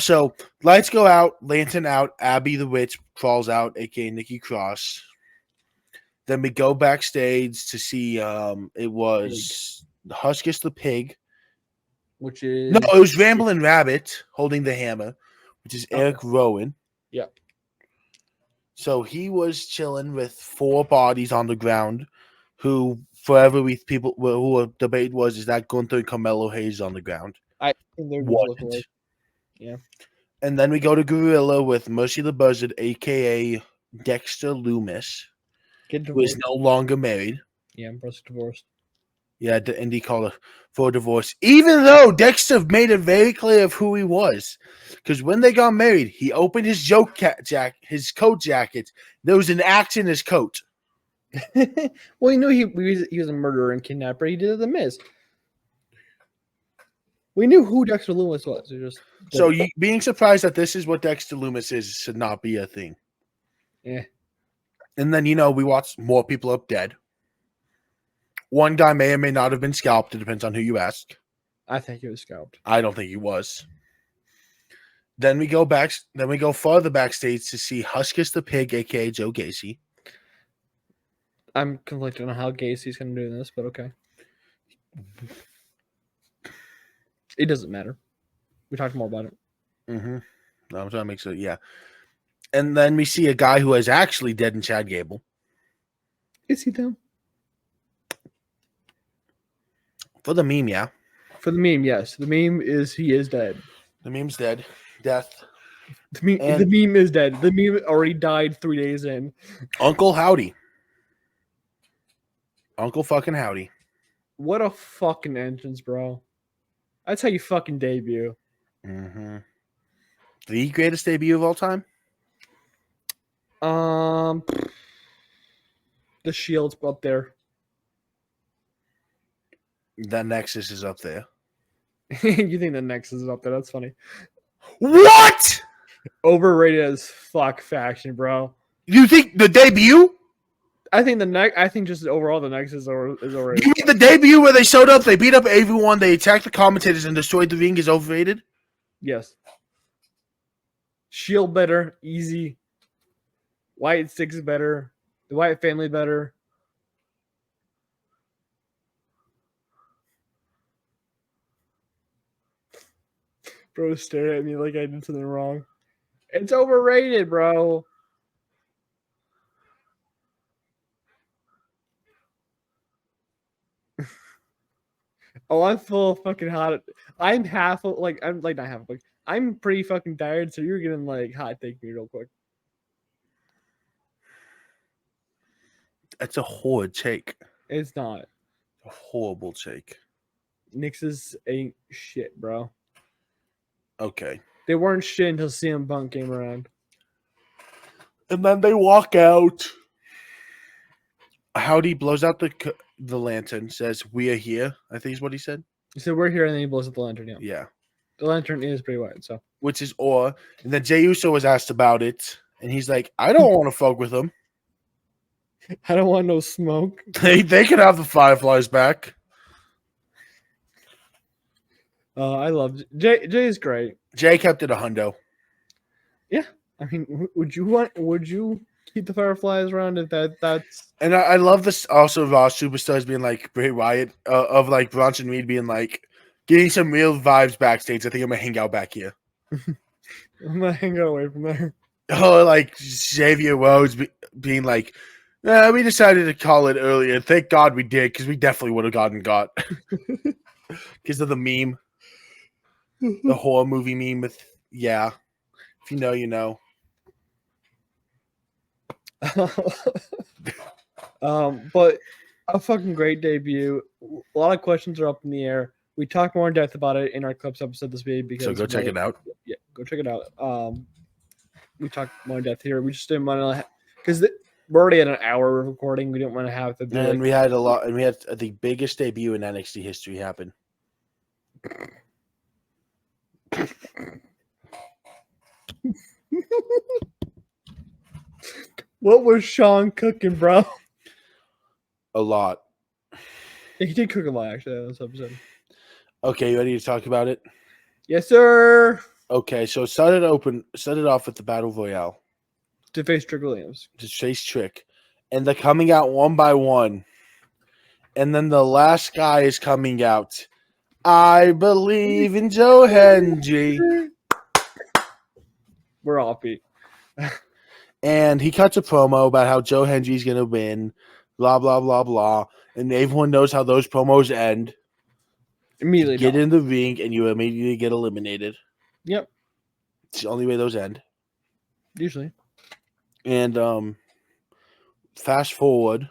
So lights go out, lantern out, Abby the Witch crawls out, aka Nikki Cross. Then we go backstage to see it was Huskus the Pig. Which is no, it was Ramblin' Rabbit holding the hammer, which is Eric Rowan. Yep. So he was chilling with 4 bodies on the ground, who forever who debate was, is that Gunther and Carmelo Hayes on the ground? I think they're wasn't. Yeah. And then we go to Gorilla with Mercy the Buzzard, aka Dexter Loomis, who is no longer married. Yeah, Bruce divorced. Yeah, the indie called for divorce. Even though Dexter made it very clear of who he was, because when they got married, he opened his his coat jacket. There was an axe in his coat. Well, you knew he was a murderer and kidnapper. He did it the Miz. We knew who Dexter Loomis was. So being surprised that this is what Dexter Loomis is should not be a thing. Yeah. And then we watched more people up dead. One guy may or may not have been scalped. It depends on who you ask. I think he was scalped. I don't think he was. Then we go back. Then we go farther backstage to see Huskus the Pig, aka Joe Gacy. I'm conflicted on how Gacy's going to do this, but okay. It doesn't matter. We talked more about it. Mm-hmm. No, I'm trying to make sure. Yeah. And then we see a guy who is actually dead in Chad Gable. Is he though? For the meme, yeah. For the meme, yes. The meme is he is dead. The meme's dead. Death. The meme is dead. The meme already died 3 days in. Uncle Howdy. Uncle fucking Howdy. What a fucking entrance, bro. That's how you fucking debut. Mm-hmm. The greatest debut of all time? The Shield's up there. That Nexus is up there. You think the Nexus is up there? That's funny. What? Overrated as fuck faction, bro. You think the debut? I think just overall the Nexus is overrated. You mean the debut where they showed up, they beat up everyone, they attacked the commentators and destroyed the ring is overrated? Yes. Shield better, easy. Wyatt Sicks is better. The Wyatt family better. Bro stared at me like I did something wrong. It's overrated, bro. Oh, I'm full of fucking hot. I'm half like I'm like not half like I'm pretty fucking tired. So you're getting like hot take me real quick. That's a horrid take. It's not. A horrible take. Nix's ain't shit, bro. Okay. They weren't shit until CM Punk came around. And then they walk out. Howdy blows out the lantern, says, "We are here," I think is what he said. He said, "We're here," and then he blows up the lantern. Yeah. Yeah. The lantern is pretty wide, so. Which is And then Jey Uso was asked about it, and he's like, "I don't want to fuck with them. I don't want no smoke." They can have the Fireflies back." I love Jay. Jay is great. Jay kept it a hundo. Yeah, I mean, would you keep the Fireflies around if that's? And I love this also Raw superstars being like Bray Wyatt of like Bronson Reed being like getting some real vibes backstage. I think I'm gonna hang out back here. I'm gonna hang away from there. Oh, like Xavier Rhodes being like, we decided to call it earlier. Thank God we did, because we definitely would have gotten got. Because of the meme. The horror movie meme with, yeah. If you know, you know. But a fucking great debut. A lot of questions are up in the air. We talked more in depth about it in our clips episode this week. Because So go check it out. Yeah, go check it out. We talked more in depth here. We just didn't want to, because we're already at an hour of recording. We didn't want to have to do. And we had the biggest debut in NXT history happen. What was Sean cooking, bro? A lot. He did cook a lot, actually, on this episode. Okay, you ready to talk about it? Yes, sir. Okay, so set it off with the Battle Royale. To face Trick Williams. To face Trick. And they're coming out one by one. And then the last guy is coming out. I believe in Joe Hendry. We're off beat. And he cuts a promo about how Joe Hendry's going to win. Blah, blah, blah, blah. And everyone knows how those promos end. Immediately. You get in the ring and you immediately get eliminated. Yep. It's the only way those end. Usually. And fast forward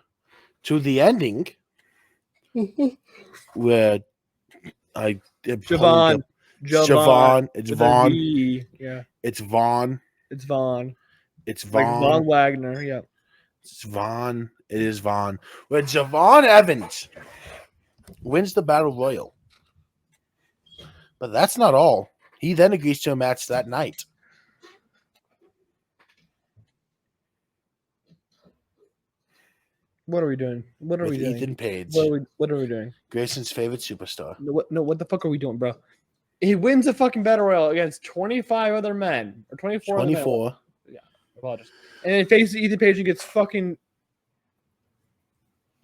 to the ending where Javon. It's Vaughn. Yeah. It's Vaughn. It's Vaughn. It's Vaughn. Like Von Wagner. Yeah. It's Vaughn. It is Vaughn. Where Javon Evans wins the Battle Royal. But that's not all. He then agrees to a match that night. What are we doing? What are we doing? Ethan Page. What are we doing? Grayson's favorite superstar. What the fuck are we doing, bro? He wins the fucking battle royal against 25 other men. Or 24. 24. Yeah, apologies. And then faces Ethan Page and gets fucking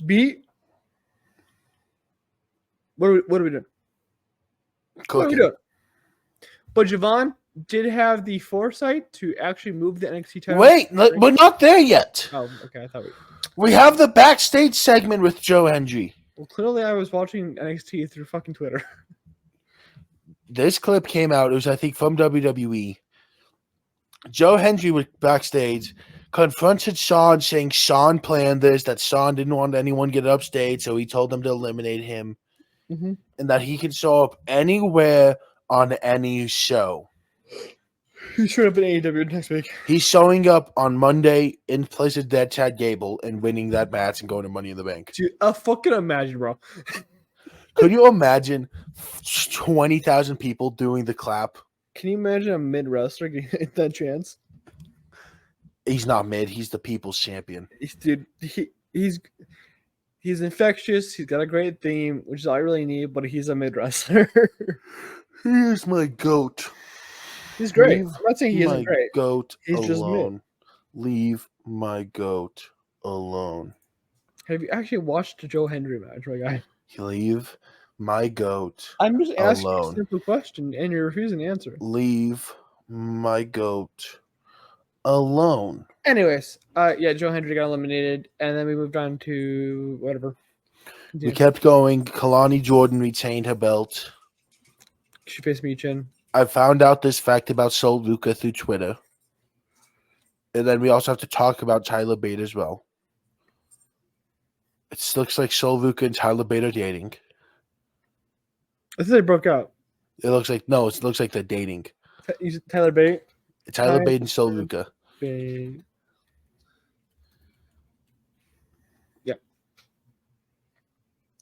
beat. What are we doing? Cooking. What are we doing? But Javon did have the foresight to actually move the NXT title. Wait, we're not there yet. Oh, okay. I thought we have the backstage segment with Joe Hendry. Well, clearly I was watching NXT through fucking Twitter. This clip came out. It was, I think, from WWE. Joe Hendry was backstage, confronted Sean, saying Sean planned this, that Sean didn't want anyone to get upstage, so he told them to eliminate him, and that he can show up anywhere on any show. He's showing up in AEW next week. He's showing up on Monday in place of Dead Chad Gable and winning that match and going to Money in the Bank. Dude, fucking imagine, bro. Could you imagine 20,000 people doing the clap? Can you imagine a mid wrestler getting that chance? He's not mid. He's the people's champion. Dude, he's infectious. He's got a great theme, which is all I really need, but he's a mid wrestler. Here's my goat. He's great. I'm not saying he isn't great. Goat he's alone. Just mid. Leave my goat alone. Have you actually watched the Joe Hendry match, my guy? Leave my goat. I'm just asking alone. a simple question, and you're refusing to answer. Leave my goat alone. Anyways, yeah, Joe Hendry got eliminated, and then we moved on to whatever. We kept going. Kalani Jordan retained her belt. She faced Michin. I found out this fact about Sol Luca through Twitter. And then we also have to talk about Tyler Bate as well. It looks like Sol Luca and Tyler Bate are dating. I think they broke up. It looks like they're dating. Tyler Bate? Tyler Bate and Sol Luca. Bate. Yeah.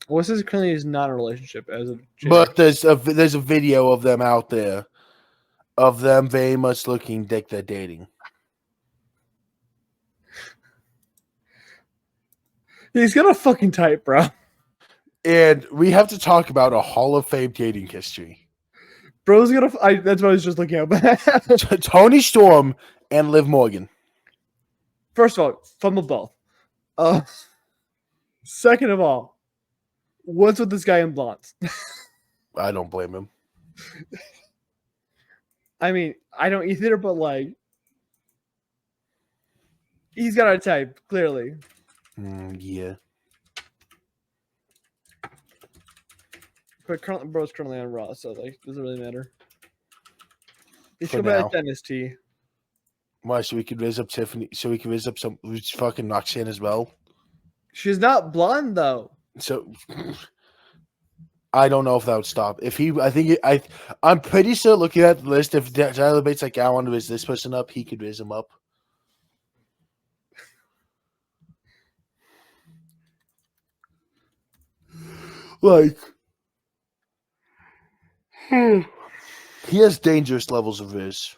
Well, this is currently is not a relationship as of But there's a video of them out there, of them very much looking like they're dating. He's got a fucking type, bro. And we have to talk about a Hall of Fame dating history. Bro's gonna. That's what I was just looking at. Tony Storm and Liv Morgan. First of all, fumble both. Second of all, what's with this guy in blondes? I don't blame him. I mean, I don't either, but like, he's got a type, clearly. Yeah. But Bro's currently on Raw, so like, doesn't really matter. He For should go back to NXT. Why? So we could raise up Tiffany. So we can raise up some fucking Roxanne as well. She's not blonde though. So I don't know if that would stop. I'm pretty sure looking at the list, if Tyler Bates like I want to raise this person up, he could raise him up. Like, he has dangerous levels of riz.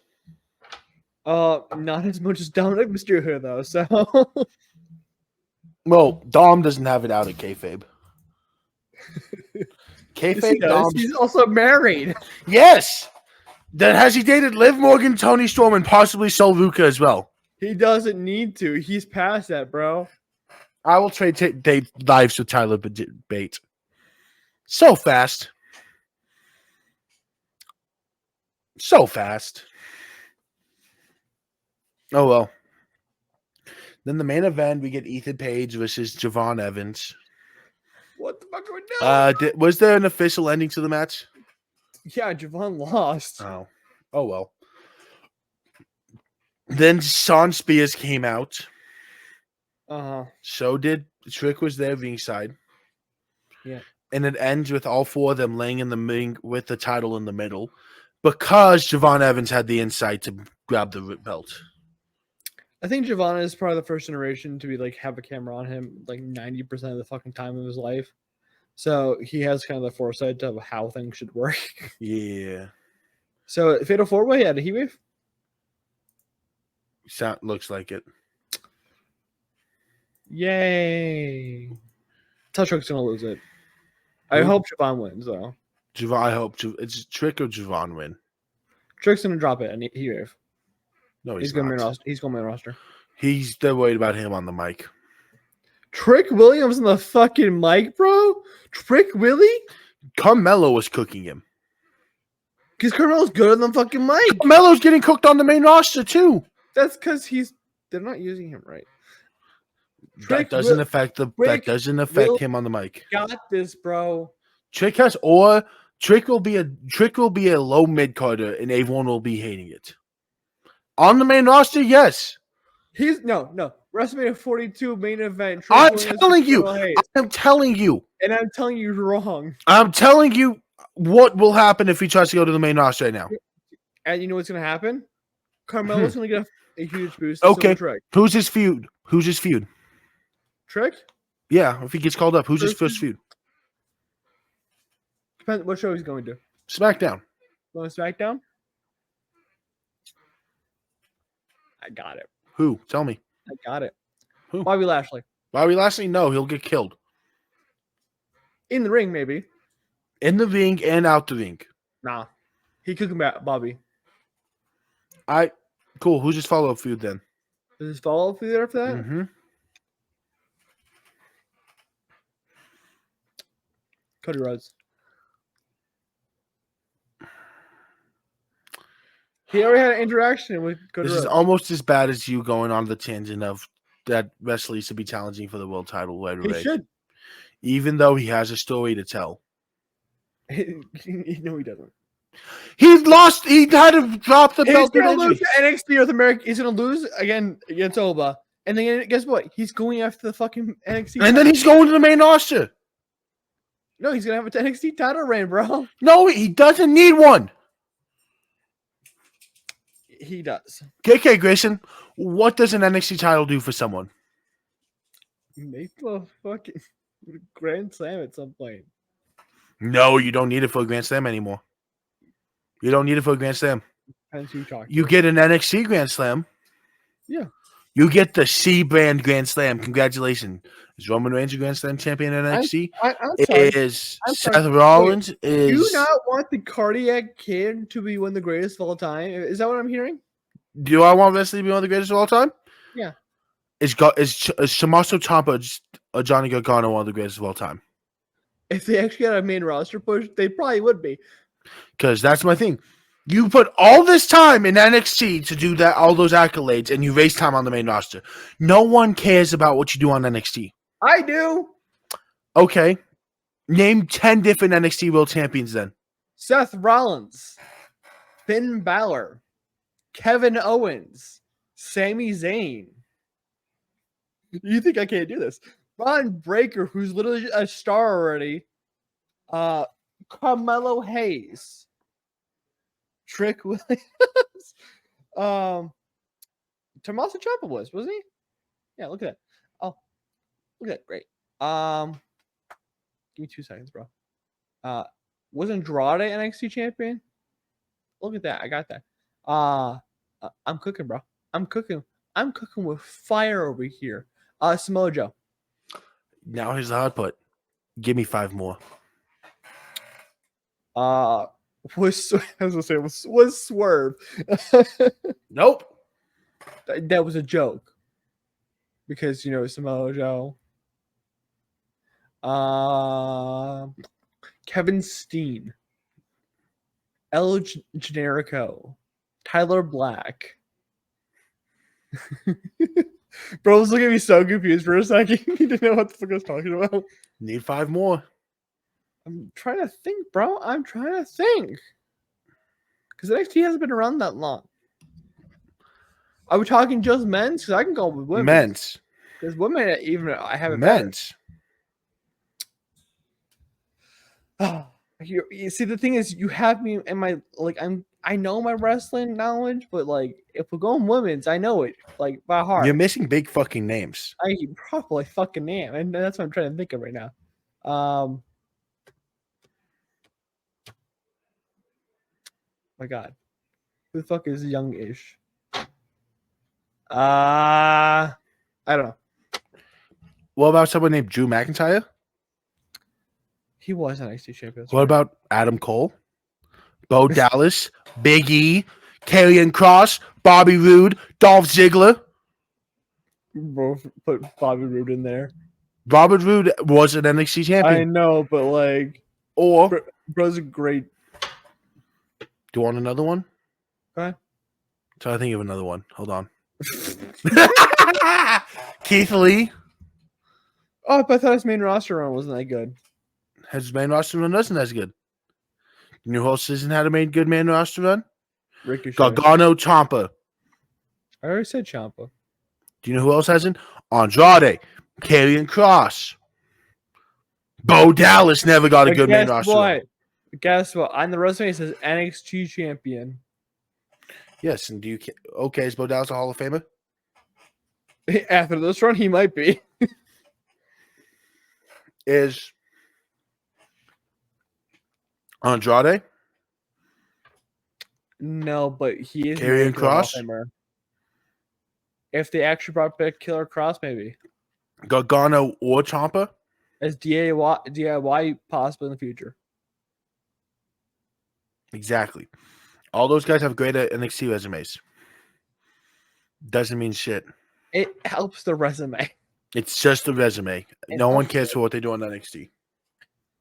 Not as much as Dominic Mysterio though. So, well, Dom doesn't have it out at kayfabe. Kayfabe, yes, he's also married. Yes. Then has he dated Liv Morgan, Tony Storm, and possibly Sol Luca as well? He doesn't need to. He's past that, bro. I will trade lives with Tyler Bate. So fast. So fast. Oh, well. Then the main event, we get Ethan Page versus Javon Evans. What the fuck are we doing? Was there an official ending to the match? Yeah, Javon lost. Oh, well. Then Sean Spears came out. So did Trick was there ringside. Yeah. And it ends with all four of them laying in the ring with the title in the middle because Javon Evans had the insight to grab the belt. I think Javon is probably the first generation to be like have a camera on him like 90% of the fucking time of his life. So he has kind of the foresight of how things should work. Yeah. So Fatal 4-Way at a heat wave? Looks like it. Yay. Touchhook's going to lose it. I hope Javon wins, though. I hope it's Trick or Javon win. Trick's going to drop it and heat wave. No, he's going to main roster. They're worried about him on the mic. Trick Williams on the fucking mic, bro? Trick Willie? Carmelo was cooking him. Because Carmelo's good on the fucking mic. Carmelo's getting cooked on the main roster too. That's because they're not using him right. That doesn't affect him on the mic. Got this, bro. Trick will be a low mid carder, and everyone will be hating it. On the main roster, yes. He's no WrestleMania 42 main event. I'm telling you, and I'm telling you you're wrong. I'm telling you what will happen if he tries to go to the main roster right now. And you know what's gonna happen? Carmelo's gonna get a huge boost. Okay, who's his feud? Trick? Yeah, if he gets called up, who's his first feud? Depends what show he's going to. SmackDown. Going to SmackDown? I got it. Who? Tell me. I got it. Who? Bobby Lashley. Bobby Lashley? No, he'll get killed. In the ring, maybe. In the ring and out the ring. Nah. He could combat Bobby. Cool. Who's his follow-up feud then? Is his follow-up feud there for that? Mm-hmm. Cody Rhodes. He already had an interaction with Cody Rhodes. This is almost as bad as you going on the tangent of that Wesley should be challenging for the world title right away. He should. Even though he has a story to tell. No, he doesn't. He lost. He had to drop the belt. He's going to lose to NXT North America. He's going to lose again against Oba. And then guess what? He's going after the fucking NXT title. And then he's going to the main roster. No, he's going to have an NXT title reign, bro. No, he doesn't need one. He does. KK Grayson, what does an NXT title do for someone? Make a fucking Grand Slam at some point. No, you don't need it for a Grand Slam anymore. You don't need it for a Grand Slam. You get an NXT Grand Slam. Yeah. You get the C brand Grand Slam. Congratulations. Is Roman Reigns a Grand Slam champion in NXT? I'm sorry. Seth Rollins is. Do you not want the cardiac kid to be one of the greatest of all time? Is that what I'm hearing? Do I want Wesley to be one of the greatest of all time? Yeah. Is Tommaso Ciampa or Johnny Gargano one of the greatest of all time? If they actually had a main roster push, they probably would be. Because that's my thing. You put all this time in NXT to do that, all those accolades, and you waste time on the main roster. No one cares about what you do on NXT. I do. Okay. Name 10 different NXT World Champions then. Seth Rollins, Finn Balor, Kevin Owens, Sami Zayn. You think I can't do this? Ron Breakker, who's literally a star already. Carmelo Hayes. Trick Williams. Tommaso Ciampa wasn't he? Yeah, look at that. Oh, look at that. Great. Give me 2 seconds, bro. Wasn't Andrade NXT champion? Look at that. I got that. I'm cooking, bro. I'm cooking with fire over here. Samoa Joe. Now here's the hard part. Give me 5 more. Was Swerve. Nope. That was a joke. Because, Samoa Joe. Kevin Steen. El Generico. Tyler Black. Bro was looking at me so confused for a second. He didn't know what the fuck I was talking about. Need 5 more. I'm trying to think, bro. I'm trying to think. Because NXT hasn't been around that long. Are we talking just men's? Because I can go with women. Men's. Because women, I haven't. Men's. You see, the thing is, you have me in my I know my wrestling knowledge, but if we're going women's, I know it by heart. You're missing big fucking names. I probably fucking am, and that's what I'm trying to think of right now. My God, who the fuck is youngish? I don't know. What about someone named Drew McIntyre? He was an NXT champion. What about Adam Cole? Bo Dallas, Big E, Karrion Kross, Bobby Roode, Dolph Ziggler. Both put Bobby Roode in there. Robert Roode was an NXT champion. I know, but or bro's a great. Do you want another one? Okay. So I think of another one. Hold on. Keith Lee. Oh, but I thought his main roster run wasn't that good. His main roster run wasn't as good. You know who else hasn't had a good main roster run? Ricochet. Gargano Ciampa. I already said Ciampa. Do you know who else hasn't? Andrade. Karrion Kross. Bo Dallas never got a good main roster run. Guess what? On the resume it says NXT champion. Yes, and is Bo Dallas a Hall of Famer? After this run, he might be. Is Andrade? No, but he is Karrion a Hall of Kross? Famer. If they actually brought back Killer Cross, maybe. Gargano or Ciampa? As DIY possible in the future. Exactly. All those guys have great NXT resumes. Doesn't mean shit. It helps the resume. It's just a resume. No one cares for what they do on NXT.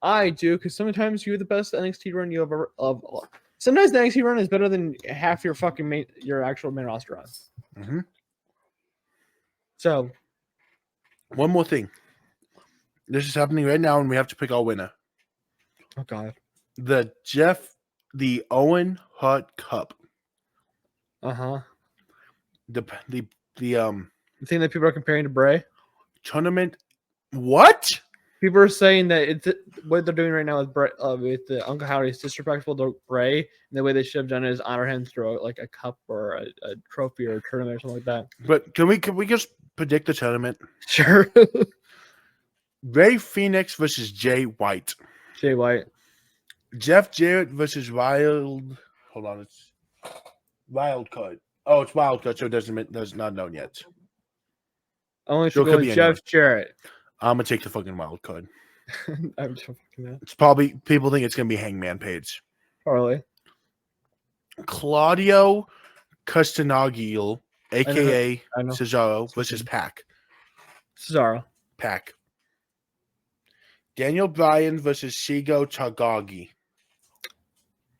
I do, because sometimes you're the best NXT run you ever of. Sometimes the NXT run is better than half your fucking your actual main roster run. Mm-hmm. So, one more thing. This is happening right now, and we have to pick our winner. oh god, the Owen Hart Cup. The thing that people are comparing to Bray tournament. What? People are saying that it's what they're doing right now with Bray, with the Uncle Howdy is disrespectful to Bray, and the way they should have done it is honor him through like a cup or a trophy or a tournament or something like that. But can we just predict the tournament? Sure. Ray Phoenix versus Jay White. Jay White. Jeff Jarrett versus Wild. Hold on, it's Wild Card. Oh, it's Wild Card, so it not known yet. Only if you go with Jeff Jarrett. I'm gonna take the fucking Wild Card. I'm just fucking that. It's probably people think it's gonna be Hangman Page. Probably. Claudio Castagnoli, aka Cesaro, versus Pac. Cesaro. Pac. Daniel Bryan versus Shigo Takagi.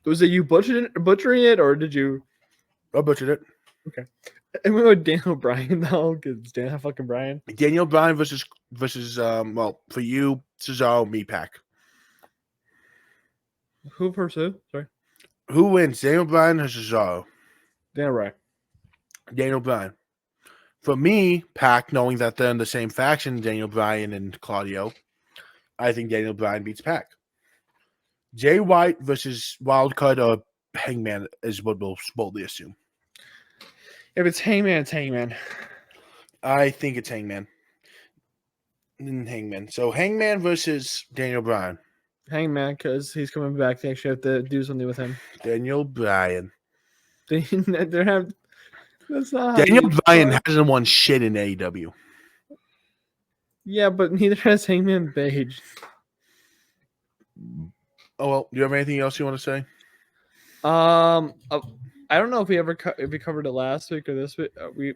Was it you butchering it, or did you? I butchered it. Okay. And we went Daniel Bryan though, because Daniel fucking Bryan. Daniel Bryan versus well, for you, Cesaro, me, Pac. Who versus who? Sorry. Who wins, Daniel Bryan or Cesaro? Daniel Bryan. Daniel Bryan. For me, Pac, knowing that they're in the same faction, Daniel Bryan and Claudio, I think Daniel Bryan beats Pac. Jay White versus Wildcard or Hangman is what we'll boldly assume. If it's Hangman, it's Hangman. I think it's Hangman. Hangman. So Hangman versus Daniel Bryan. Hangman, because he's coming back. They actually have to do something with him. Daniel Bryan. That's not Daniel Bryan hasn't won shit in AEW. Yeah, but neither has Hangman Page. Oh well, do you have anything else you want to say? I don't know if we covered it last week or this week.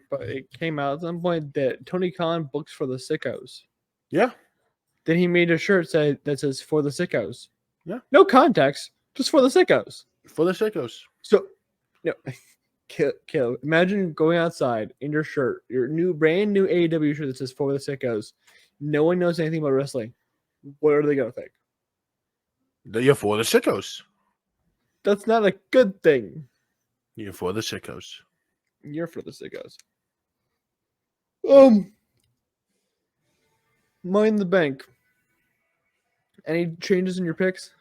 But it came out at some point that Tony Khan books for the Sickos. Yeah. Then he made a shirt that says "For the Sickos." Yeah. No context, just for the Sickos. For the Sickos. So, no, kill. Imagine going outside in your shirt, your brand new AEW shirt that says "For the Sickos." No one knows anything about wrestling. What are they gonna think? You're for the Sickos. That's not a good thing. You're for the Sickos. You're for the Sickos. Money in the Bank. Any changes in your picks?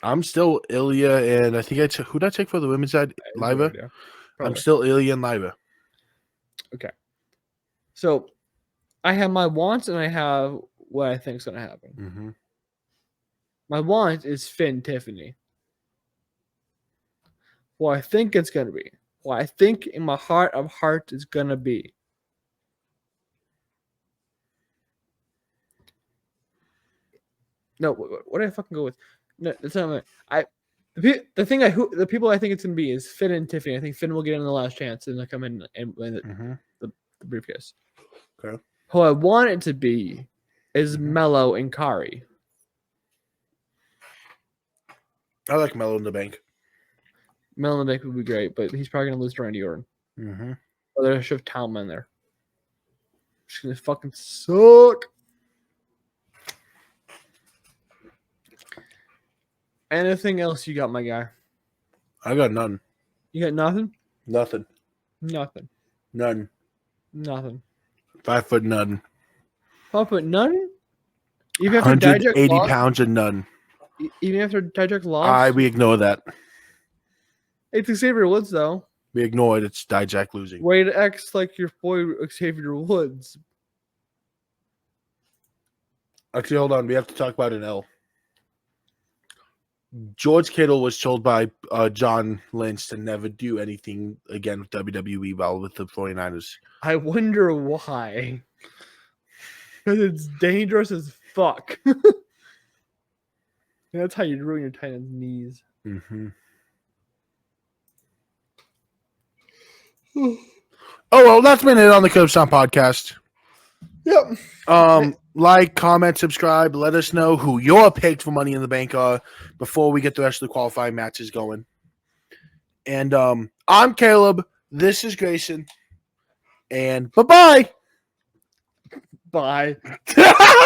I'm still Ilya, and I think who did I take for the women's side? Liva? No, I'm still Ilya and Liva. Okay. So, I have my wants and I have what I think is going to happen. Mm-hmm. My want is Finn Tiffany. What I think it's going to be. What I think in my heart of hearts is going to be. No, what did I fucking go with? No, that's not the people I think it's gonna be is Finn and Tiffany. I think Finn will get in the last chance and they'll come in and win the briefcase. Okay. Who I want it to be is Mello and Kari. I like Mello in the Bank. Melon Vick would be great, but he's probably gonna lose to Randy Orton. Mm-hmm. Or they're gonna shift Talman there. It's gonna fucking suck. Anything else you got, my guy? I got none. You got nothing? Nothing. Nothing. None. Nothing. 5 foot none. But none? Even after Dijak 180 lost? pounds and none. Even after Dijak lost? We ignore that. It's Xavier Woods, though. We ignore it. It's Dijak losing. Way to X like your boy Xavier Woods. Actually, hold on. We have to talk about an L. George Kittle was told by John Lynch to never do anything again with WWE while with the 49ers. I wonder why. Because it's dangerous as fuck. That's how you ruin your tight end's knees. Mm-hmm. Oh, well, that's been it on the Kaleb Stomp podcast. Yep. Like, comment, subscribe. Let us know who your picked for Money in the Bank are before we get the rest of the qualifying matches going. And I'm Kaleb. This is Grayson. And bye-bye. Bye.